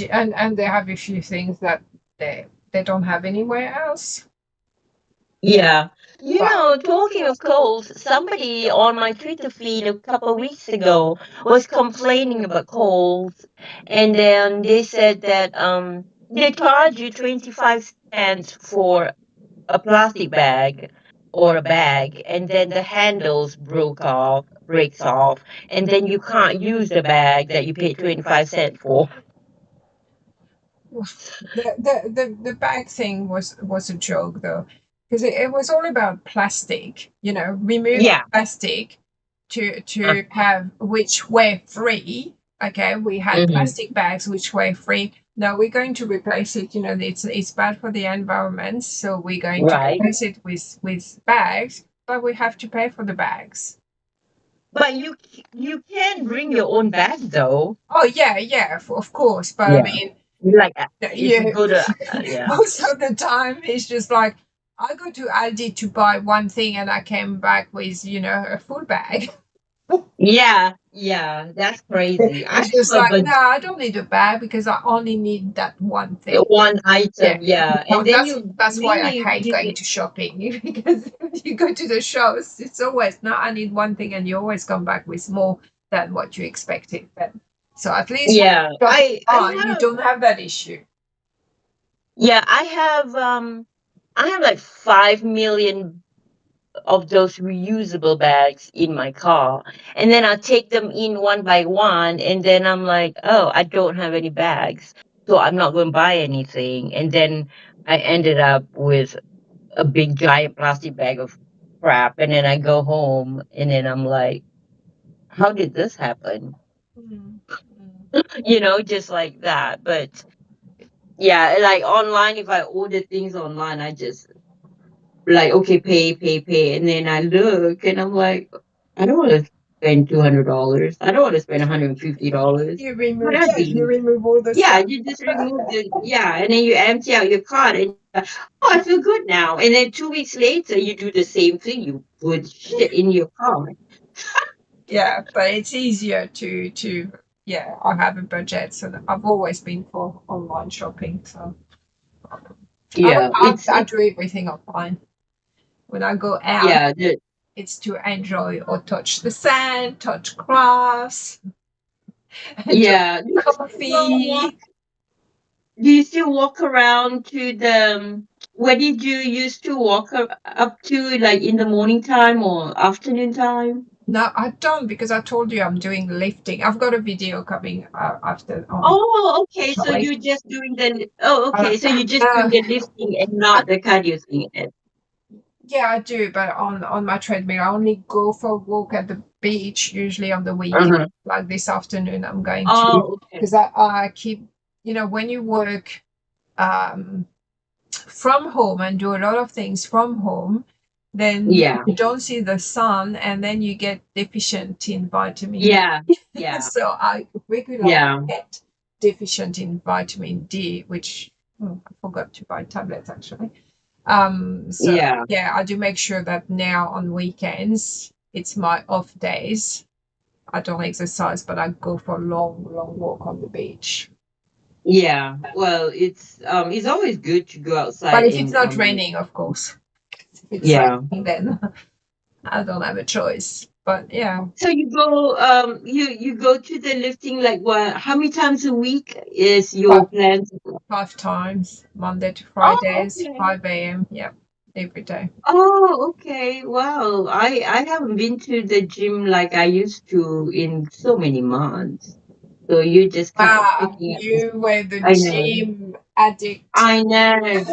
and they have a few things that they don't have anywhere else. Yeah. You But know, talking of colds, somebody on my Twitter feed a couple of weeks ago was complaining about colds, and then they said that they charge you 25 cents for a plastic bag or a bag, and then the handles breaks off, and then you can't use the bag that you paid 25 cents for. the bag thing was a joke though, because it was all about plastic. You know, remove the Yeah. plastic Uh, to have which were free. Okay, we had mhm. plastic bags which were free. Now we're going to replace it. You know, it's bad for the environment, so we're going to Right. replace it with bags, but we have to pay for the bags. But you can bring your own bag though. Oh yeah, yeah, of course. But I Yeah. mean, Like, if you yeah, go to yeah. most of the time it's just like I go to Aldi to buy one thing and I came back with, you know, a full bag. Yeah, yeah, that's crazy. I It's just have a like, no, I don't need a bag because I only need that one thing. one Yeah. item, yeah, No, and then you that's why I really hate going really to shopping because you go to the shows, it's always no, I need one thing and you always come back with more than what you expected then. So at least when yeah. you shop I online, you have don't have that issue. yeah, I have like 5 million of those reusable bags in my car. And then I'll take them in one by one. And then I'm like, oh, I don't have any bags. So I'm not going to buy anything. And then I ended up with a big giant plastic bag of crap. And then I go home and then I'm like, how did this happen? Mm, mm. Just like that. But yeah, like online, if I order things online, I just like, okay, pay, pay, pay. And then I look and I'm like, I don't want to spend $200. I don't want to spend $150. You remove, yeah, you Whatever. remove all the Yeah, stuff. you just remove and then you empty out your cart and you're like, oh, I feel good now. And then 2 weeks later, you do the same thing. You put shit in your cart. Yeah, but it's easier to yeah. I have a budget, so I've always been for online shopping. So Yeah, I do everything online. When I go out, yeah, it's to enjoy or touch the sand, touch grass, enjoy yeah. coffee. Do you still walk around to the, where did you used to walk up to, like in the morning time or afternoon time? No, I don't because I told you I'm doing lifting. I've got a video coming after on Oh, okay. So shortly. you're just doing the, oh, Uh, okay. So you're just doing uh, the lifting and not the cardio thing. yeah, I do, but on my treadmill, I only go for a walk at the beach usually on the weekend. Uh-huh. Like this afternoon, I'm going to Oh, okay. because I keep when you work um from home and do a lot of things from home, then Yeah, you don't see the sun and then you get deficient in vitamin D. yeah, yeah, So I regularly yeah, get deficient in vitamin D, which I forgot to buy tablets actually. So yeah, yeah, I do make sure that now on weekends it's my off days. I don't exercise, but I go for a long, long walk on the beach. yeah. Well, it's always good to go But outside if it's and not raining, of course. If it's yeah. raining, then I don't have a choice. But yeah, So you go to the lifting like what? How many times a week is five, your plan? 5 times, Monday to Oh, Fridays, okay. 5 a.m. Yep, every day. Oh, okay. Wow. I haven't been to the gym like I used to in so many months. So you just Ah, picking up this. you were the I know. gym addict. I know.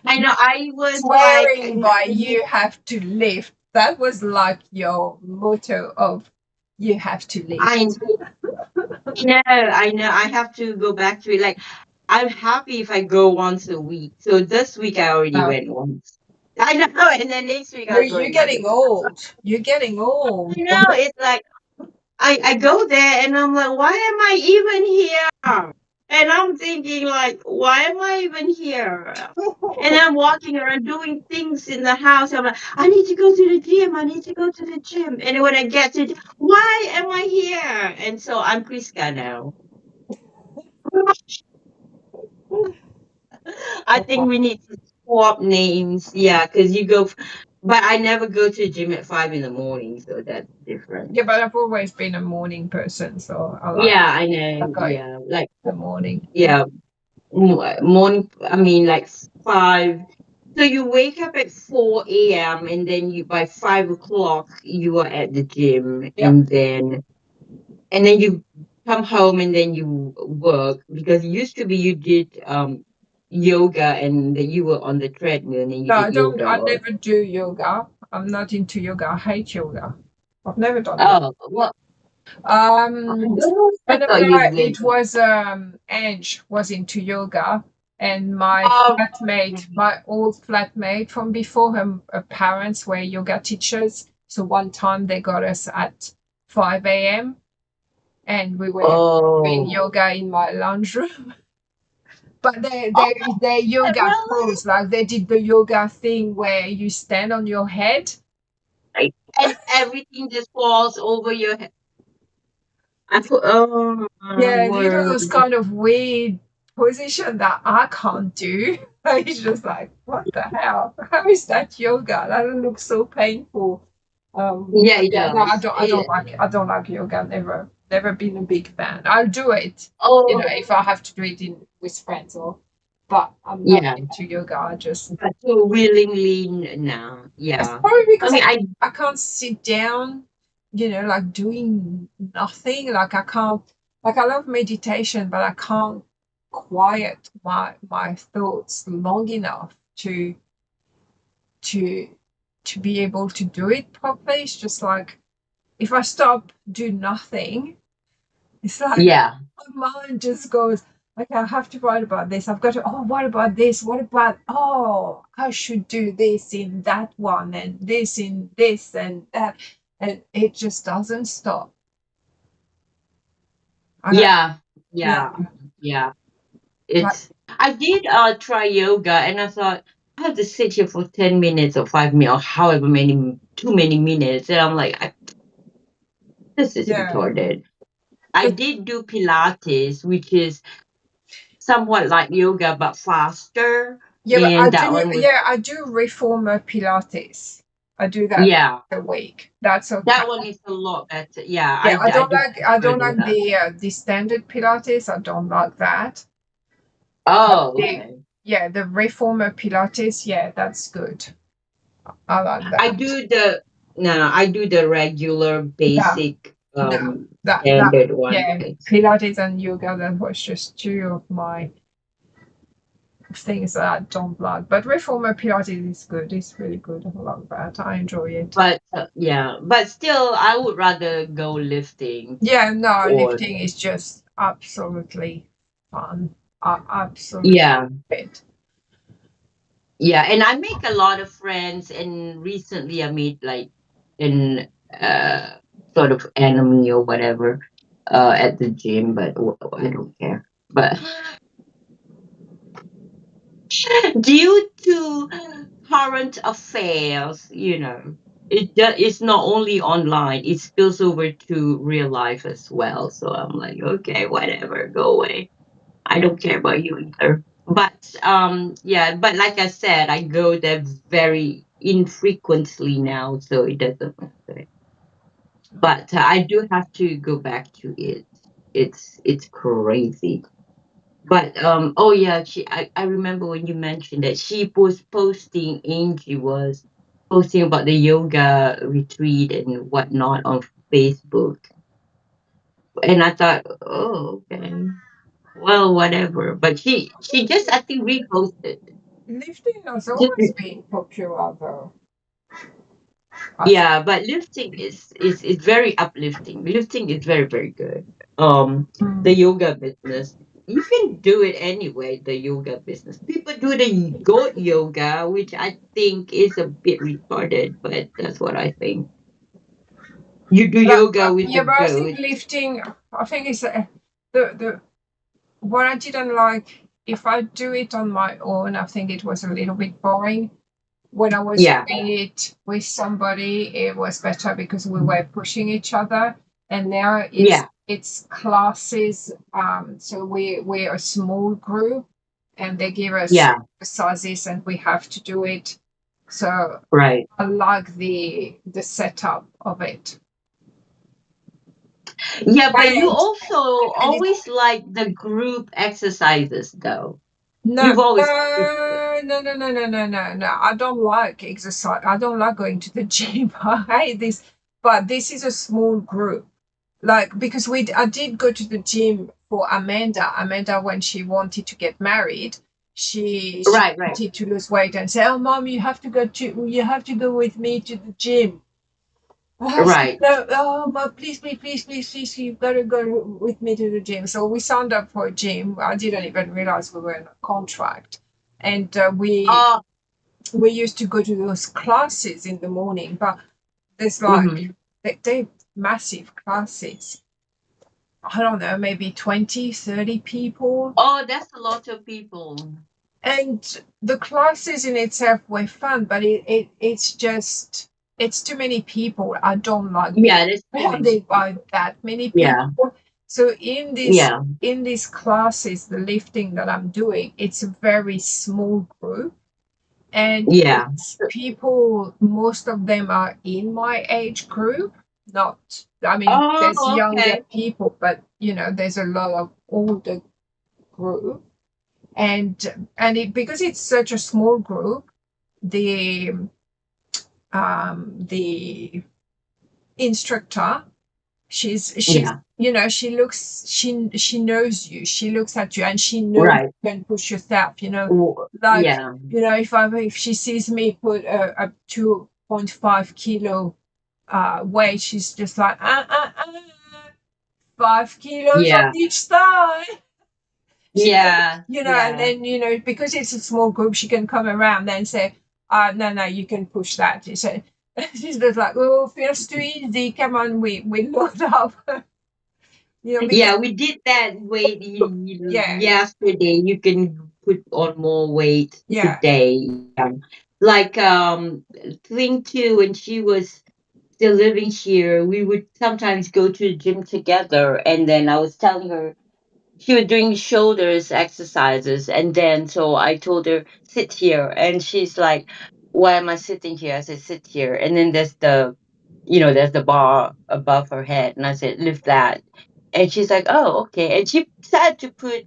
I know. I was like, Swearing by you have to lift. That was like your motto of you have to I lift. know, I know. I have to go back to it. Like, I'm happy if I go once a week. So this week I already Uh, went once. I know, and then next week you're I'll go you're another getting time. old. You're getting old. I know. It's like I go there and I'm like, why am I even here? And I'm thinking like, why am I even here? And I'm walking around doing things in the house. I'm like, I need to go to the gym. I need to go to the gym. And when I get to, why am I here? And so I'm Priska now. I think we need to swap names. Yeah, because but I never go to the gym at 5 in the morning, so that's different. Yeah, but I've always been a morning person, so Yeah, I I know. like Yeah, like the morning. yeah, morning. I mean, like 5. So you wake up at 4 a.m. and then you by 5 o'clock you are at the gym, Yep. and then you come home and then you work because it used to be you did yoga and then you were on the treadmill and then you No, did I don't. yoga. I never do yoga. I'm not into yoga. I hate yoga. I've never done yoga. Oh, well, Um, I whenever thought you it did. was Ange was into yoga, and my Oh, flatmate, my old flatmate from before, her parents were yoga teachers. So one time they got us at 5 a.m. and we were doing oh, yoga in my lounge room. But oh, they yoga really? pose, like they did the yoga thing where you stand on your head. Like, and everything just falls over your head. I put, oh my Yeah, you know word. those kind of weird position that I can't do. It's just like, what the hell? How is that yoga? That looks so painful. Yeah, But it yeah, no, does. I don't like yoga. Never been a big fan. I'll do it, Oh, if I have to do it in with friends or. but I'm not Yeah. into yoga. I just But so willingly now. it's Yeah. probably I because mean, I can't sit down, like doing nothing. Like I can't, like I love meditation, but I can't quiet my thoughts long enough to to be able to do it properly. It's just like if I stop, do nothing, it's like yeah. my mind just goes, okay, I have to write about this. I've got to, oh, what about this? What about, oh, I should do this in that one and this in this and that. And it just doesn't stop. I don't, Yeah. yeah, Yeah. Yeah. like, It's I did try yoga and I thought I have to sit here for 10 minutes or 5 minutes or however many too many minutes and I'm like this is yeah. retarded. I But did do Pilates, which is somewhat like yoga but faster. yeah, but And that one was I do reformer Pilates. I do that yeah, a week. That's okay. that one is a lot better. Yeah, Yeah, I do I prefer don't like that. the standard Pilates. I don't like that. Oh, The okay. the reformer Pilates, yeah, that's good. I like I that. do the no, I do the regular Yeah, basic no, that standard one. yeah, Pilates and yoga, that was just two of my things that I don't like. But reformer Pilates is good. It's really good. I love that. I enjoy it. But yeah, but still, I would rather go lifting Yeah, no, or lifting is just absolutely fun. I absolutely yeah, love it. yeah. And I make a lot of friends, and recently I made like an sort of enemy or whatever at the gym, but I don't care. But due to current affairs, it's not only online; it spills over to real life as well. So I'm like, okay, whatever, go away. I don't care about you either. But yeah, but like I said, I go there very infrequently now, so it doesn't matter. But I do have to go back to it. It's crazy. But oh yeah, I remember when you mentioned that she was posting Angie was posting about the yoga retreat and whatnot on Facebook. And I thought, oh, okay. Well, whatever. But she just I think reposted. Lifting has Just always been popular, though. I think. yeah, but lifting is very uplifting. Lifting is very, very good. The Mm. yoga business. You can do it anyway, the yoga business. People do the goat yoga, which I think is a bit retarded, but that's what I think. You do yoga with the Yeah, but I think goat. lifting, I think it's the what I didn't like. If I do it on my own, I think it was a little bit boring. When I was Yeah. doing it with somebody, it was better because we were pushing each other. And now Yeah. it's classes. So we're a small group, and they give us Yeah. exercises, and we have to do it. So Right. I like the setup of it. Yeah, but you And also and it always like the group exercises though. no, You've always no. I don't like exercise. I don't like going to the gym. I hate this. But this is a small group. Like because I did go to the gym for Amanda. Amanda, when she wanted to get married, she right, right, wanted to lose weight and say, "Oh, mom, you have to go with me to the gym." I said, right. no, oh, but please, you've got to go with me to the gym. So we signed up for a gym. I didn't even realize we were in a contract. And Oh, we used to go to those classes in the morning, but there's mhm. like, they massive classes. I don't know, maybe 20, 30 people. Oh, that's a lot of people. And the classes in itself were fun, but it's just it's too many people. I don't like being Yeah, that's too many. surrounded by that many Yeah, people. So yeah, in these classes, the lifting that I'm doing, it's a very small group, and yeah. it's people. Most of them are in my age group. Not, I mean, there's Oh, younger okay. people, but there's a lot of older group, And because it's such a small group, the the instructor, she's Yeah. she looks, she knows you, she looks at you, and she knows Right. you can push yourself, like, Yeah. if she sees me put a 2.5 kilo weight, she's just like 5 kilos on Yeah. each side. She can, Yeah. and Yeah. then, because it's a small group, she can come around and say, no, no, you can push that. She said, she's just like, oh, feels too easy. Come on, we load up. Because, Yeah, we did that weight yeah, yesterday. You can put on more weight yeah, today. Yeah. Like thing too, when she was still living here, we would sometimes go to the gym together, and then I was telling her she was doing shoulders exercises, and then so I told her sit here, and she's like, why am I sitting here? I said sit here, and then there's the bar above her head, and I said lift that, and she's like, oh, okay, and she started to put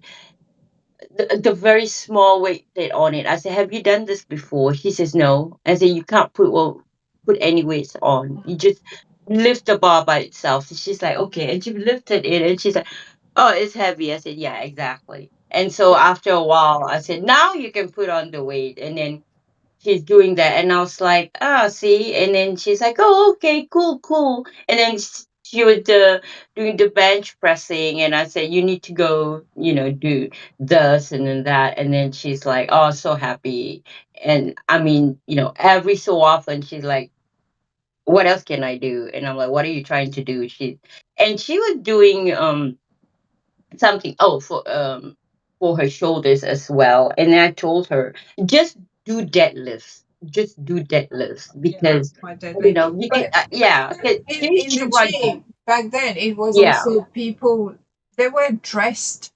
the very small weight plate on it. I said, have you done this before? She says no. I said, you can't put any weights on, you just lift the bar by itself. She's like, okay, and she lifted it, and she's like, oh, it's heavy. I said, yeah, exactly. And so after a while, I said, now you can put on the weight. And then she's doing that. And I was like, ah, see? And then she's like, oh, okay, cool, cool. And then she was doing the bench pressing. And I said, you need to go, do this and then that. And then she's like, oh, so happy. And I mean, every so often, she's like, what else can I do? And I'm like, what are you trying to do? And she was doing something, for her shoulders as well, and I told her, just do deadlifts, yeah, because quite deadly. you can, But yeah, 'cause she in used the to run. gym back then, it was Yeah. also people, they were dressed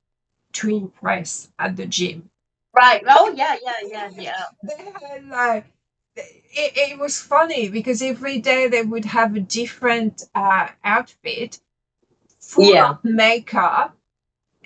to impress at the gym. Right. Oh yeah, yeah, yeah, yeah. They had like, it was funny because every day they would have a different outfit full Yeah. of makeup,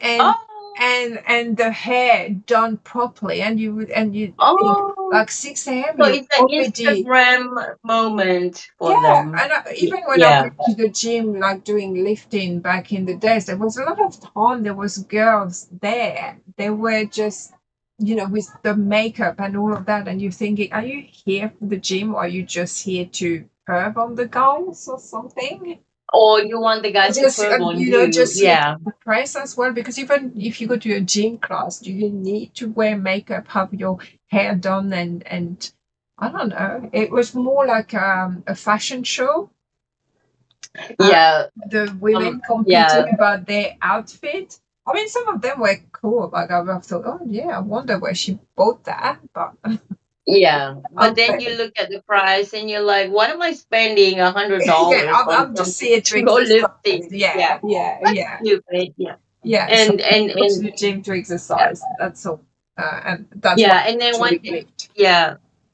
and Oh. and the hair done properly, and you think Oh, like 6 a.m. so you're it's an already. Instagram moment for Yeah, them. and even when I Yeah. went to the gym, like doing lifting back in the days, there was a lot of time. There was girls there. They were just, with the makeup and all of that, and you're thinking, are you here for the gym, or are you just here to perv on the guys or something? Or you want the guys to Just, perv on you? just here to Yeah. impress as well. Because even if you go to a gym class, do you need to wear makeup, have your hair done, and I don't know. It was more like a fashion show, uh, Yeah. the women Yeah. competing about their outfit. I mean, some of them were cool. Like, I've thought, oh yeah, I wonder where she bought that. But Yeah, but I'm, then you look at the price and you're like, what am I spending a hundred yeah, dollars on I'm just something here to to go exercise. lifting? Yeah, Yeah, yeah, that's yeah, stupid. Yeah, yeah. So and I and go to and the gym to yeah, exercise. That's all, and that's what yeah, I and then actually lift.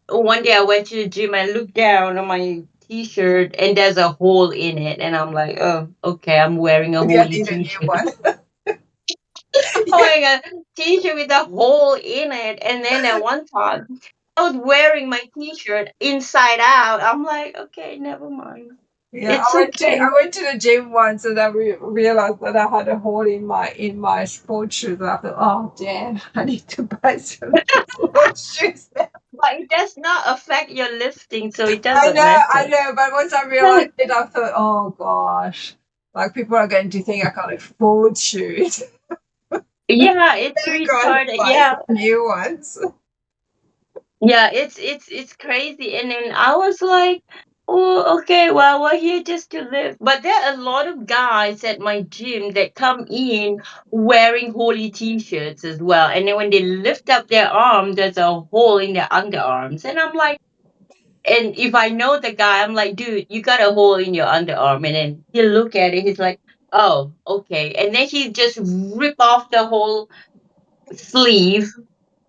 one day I went to the gym and looked down on my t-shirt and there's a hole in it, and I'm like, oh, okay, I'm wearing a Maybe I holy need a new t-shirt. one. Oh Yeah, my god, t-shirt with a hole in it, and then at one time I was wearing my t-shirt inside out. I'm like, okay, never mind. yeah. It's okay. I went to the gym once, and I realized that I had a hole in my sports shoes. And I thought, oh damn, I need to buy some sports shoes. But it does not affect your lifting, so it I doesn't know, matter. I know. But once I realized it, I thought, oh gosh, like people are going to think I can't afford shoes. Yeah, it's I'm going to retarded. buy Yeah. some new ones. Yeah, it's crazy. And then I was like, oh, okay, well, we're here just to live. But there are a lot of guys at my gym that come in wearing holy t-shirts as well. And then when they lift up their arm, there's a hole in their underarms. And I'm like, and if I know the guy, I'm like, dude, you got a hole in your underarm. And then he look at it, he's like, oh, okay. And then he just rip off the whole sleeve.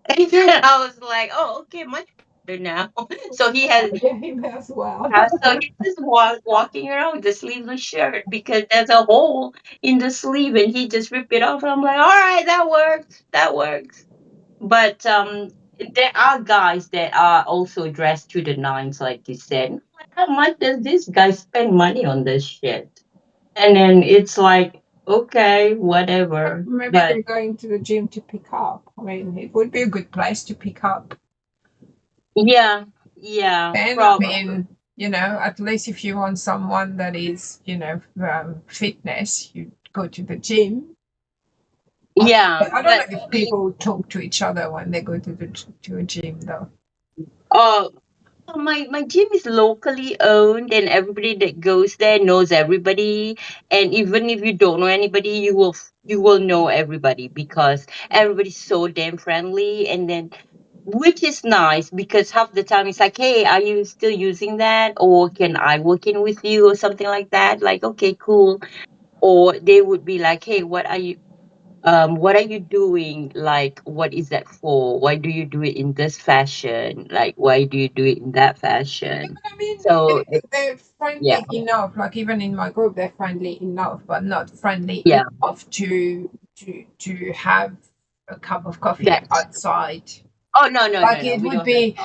And then I was like, oh, okay, much better now. So he has, Game as well. so he's just walking around with the sleeveless shirt because there's a hole in the sleeve, and he just ripped it off. I'm like, all right, that works. That works. But there are guys that are also dressed to the nines, like you said. Like, how much does this guy spend money on this shit? And then it's like, okay, whatever. Maybe But they're going to the gym to pick up. I mean, it would be a good place to pick up. yeah, yeah, And I probably. mean, at least if you want someone that is, fitness, you go to the gym. Yeah, I don't but know if people talk to each other when they go to a gym, though. uh, my gym is locally owned, and everybody that goes there knows everybody. And even if you don't know anybody, you will know everybody because everybody's so damn friendly. And then, which is nice because half the time it's like, hey, are you still using that, or can I work in with you, or something like that? Like, okay, cool. Or they would be like, hey, what are you doing? Like, what is that for? Why do you do it in this fashion? Like, why do you do it in that Yeah, fashion? but I mean, So they're yeah, friendly enough. Like even in my group, they're friendly enough, but not friendly yeah. enough to have a cup of coffee That's outside. oh, no, no, Like no, no. it We would don't have be,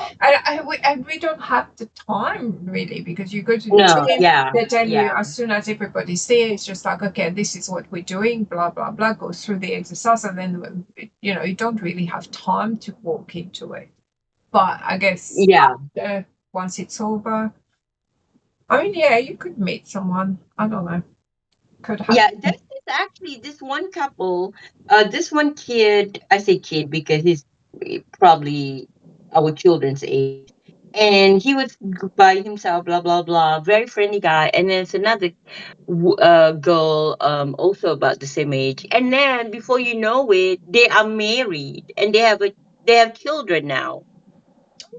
and we don't have the time really because you go to the no. gym, Yeah, they tell you yeah, as soon as everybody's there, it's just like, okay, this is what we're doing, blah blah blah, go through the exercise, and then you don't really have time to walk into it. But I guess yeah. after once it's over, I mean, yeah, you could meet someone. I don't know, could Yeah, happen. there's this actually this one couple, this one kid, I say kid because he's probably our children's age. And he was by himself, blah blah blah, very friendly guy. And there's another girl, also about the same age. And then before you know it, they are married and they have children now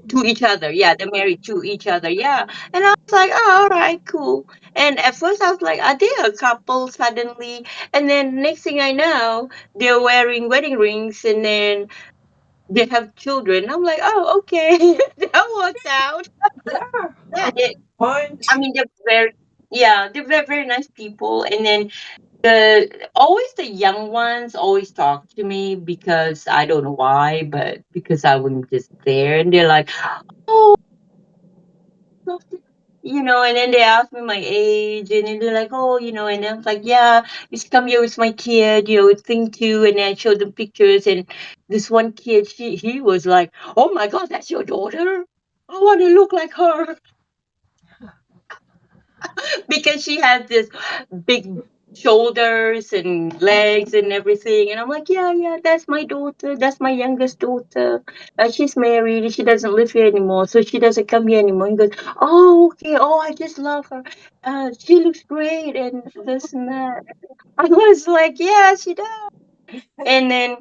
to each other. Yeah, they're married to each other. Yeah. And I was like, oh, all right, cool. And at first I was like, are they a couple suddenly? And then next thing I know, they're wearing wedding rings and then they have children. I'm like, oh, okay. That worked out. Yeah, Yeah, I I point. mean, they're very, yeah, they're very, very nice people. And then the young ones always talk to me because I don't know why, but because I was just there. And they're like, oh, and then they asked me my age, and then they're like, oh, and then I was like, yeah, you should come here with my kid, thing too. And then I showed them pictures, and this one kid, he was like, oh my God, that's your daughter? I want to look like her because she has this big shoulders and legs and everything. And I'm like, yeah, yeah, that's my daughter. That's my youngest daughter. She's married. She doesn't live here anymore, so she doesn't come here anymore. He goes, oh, okay. Oh, I just love her. She looks great and this and that. I was like, yeah, she does. And then,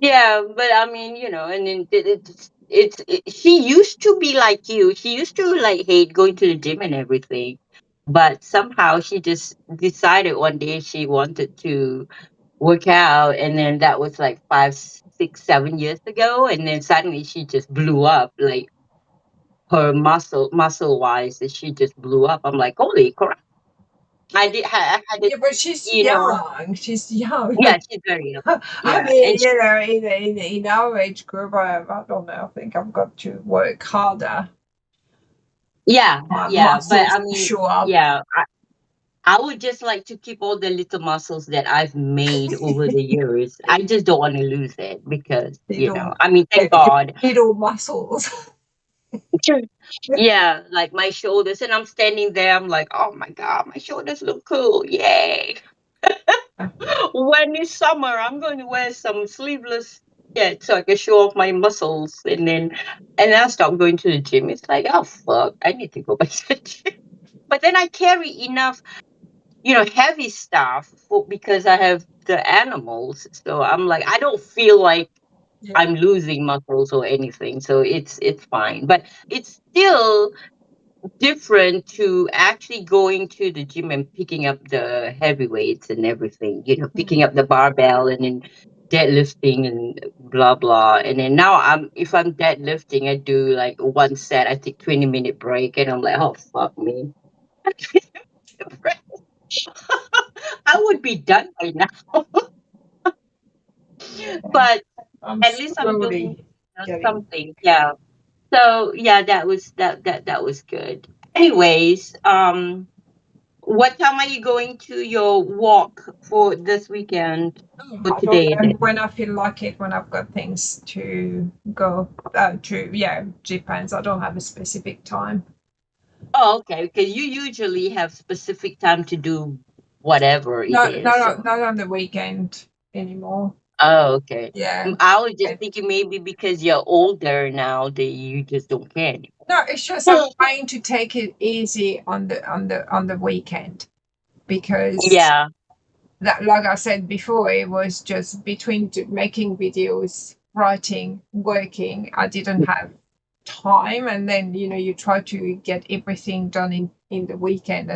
yeah, but I mean, and then she used to be like you. She used to like hate going to the gym and everything. But somehow she just decided one day she wanted to work out. And then that was like 5, 6, 7 years ago. And then suddenly she just blew up, like her muscle wise, she just blew up. I'm like, holy crap. I had it, Yeah, but she's you know, young. She's young. yeah, she's very young. I Yeah. And mean, in our age group, I don't know. I think I've got to work harder. yeah, My yeah, but muscles I to mean, show up. yeah, I would just like to keep all the little muscles that I've made over the years. I just don't want to lose it because, Little, I mean, thank God. little muscles. Sure. Yeah, like my shoulders, and I'm standing there, I'm like, oh my God, my shoulders look cool. Yay. When it's summer, I'm going to wear some sleeveless shit so I can show off my muscles. And then I stop going to the gym. It's like, oh, fuck, I need to go back to the gym. But then I carry enough heavy stuff because I have the animals. So I'm like, I don't feel like Yeah. I'm losing muscles or anything. So it's fine. But it's still different to actually going to the gym and picking up the heavy weights and everything, picking up the barbell and then deadlifting and blah blah. And then now if I'm deadlifting, I do like one set, I take 20-minute break and I'm like, oh fuck me. I would be done by now. Yeah. But I'm At least I'm doing slowly getting. something. Yeah. So yeah, that was good. Anyways, what time are you going to your walk for this weekend? Oh, For I don't today know then? when I feel like it, when I've got things to go to. Yeah, depends. I don't have a specific time. Oh, okay. Because you usually have specific time to do whatever it No, is. no, So, no, not on the weekend anymore. oh, okay. Yeah. I was just And thinking maybe because you're older now that you just don't care no, it's just I'm anymore. trying to take it easy on the weekend because Yeah, that, like I said before, it was just between making videos, writing, working. I didn't have time, and then you try to get everything done in the weekend,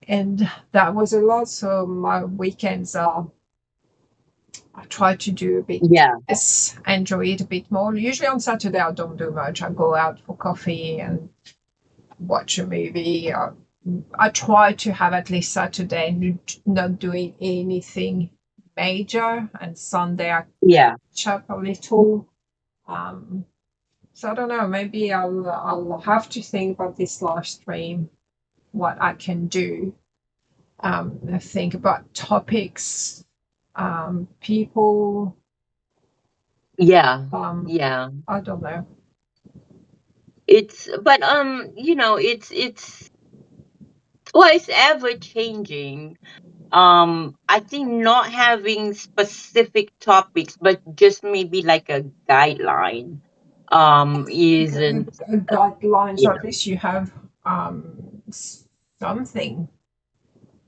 and that was a lot. So my weekends are I try to do a bit yeah, less, enjoy it a bit more. Usually on Saturday I don't do much. I go out for coffee and watch a movie. I try to have at least Saturday not doing anything major, and Sunday I yeah, catch up a little. Um, so I don't know. Maybe I'll have to think about this live stream, what I can do. Think about topics, people. yeah, Um, yeah. I don't know. It's but it's well, it's ever changing. I think not having specific topics, but just maybe like a guideline. Isn't Guidelines. you At know? least you have something.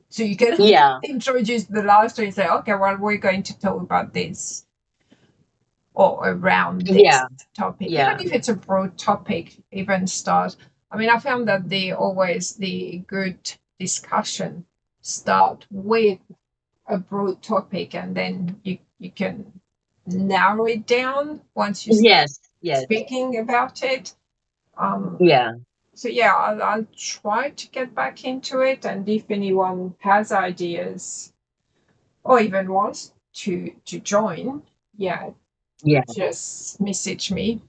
So you can Yeah, introduce the live stream and say, okay, well, we're going to talk about this or around this yeah, topic. Even yeah, if it's a broad topic, even start. I mean, I found that the good discussion start with a broad topic, and then you can narrow it down once you start yes, yes, speaking about it. Um, yeah, so yeah, I'll try to get back into it, and if anyone has ideas or even wants to join, yeah, yeah, just message me.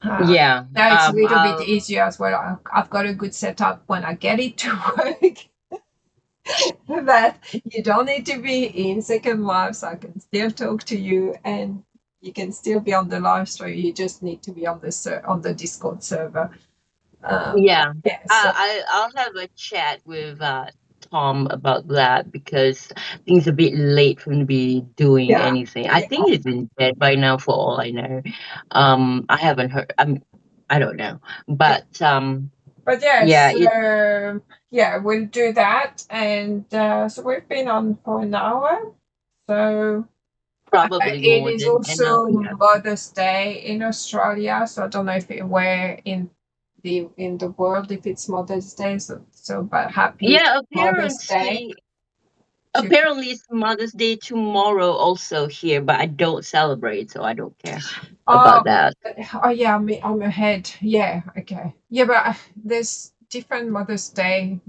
Uh, yeah. now it's a little bit I'll easier as well. I've got a good setup when I get it to work. That you don't need to be in Second Life, so I can still talk to you, and you can still be on the live stream. You just need to be on on the Discord server. Yeah, Yeah. So I'll have a chat with Tom about that because I think it's a bit late for him to be doing yeah, anything. I yeah. think he's in bed by now, for all I know. I haven't heard. I don't know, but But yeah, yes, it's yeah, we'll do that. And so we've been on for an hour. So probably it more is than enough. also Yeah, Mother's Day in Australia. So I don't know if it were in the world if it's Mother's Day. So but happy yeah. Mother's Day to. Apparently, it's Mother's Day tomorrow also here, but I don't celebrate, so I don't care Oh, about that. oh yeah, I'm ahead. Yeah, okay. Yeah, but there's different Mother's Day.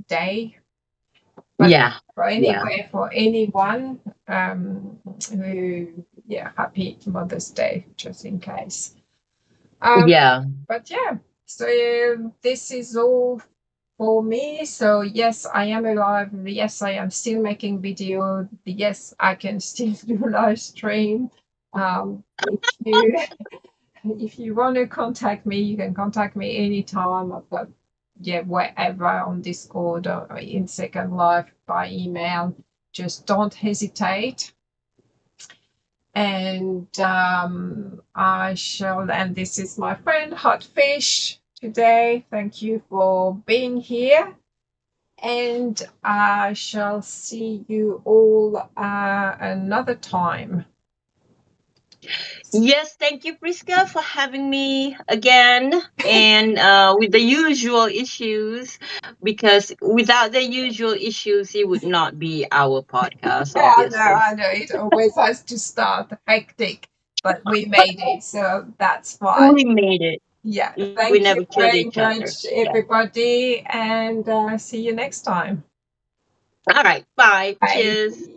But Yeah, for yeah, anyway, for anyone who, yeah, happy Mother's Day, just in case. Um, yeah, but yeah, so this is all for me. So yes, I am alive. Yes, I am still making video. Yes, I can still do live stream. If you if you want to contact me, you can contact me anytime. I've got, yeah, wherever on Discord or in Second Life by email. Just don't hesitate. And I shall, and this is my friend Hot Fish today. Thank you for being here. And I shall see you all another time. yes. Thank you, Priska, for having me again, and with the usual issues, because without the usual issues, it would not be our podcast, Yeah, obviously. I know. It always has to start hectic, but we But made it, so that's fine. we made it. Yeah, We thank you never killed very each other. much, Yeah. everybody, and see you next time. All right. Bye. Bye. Cheers.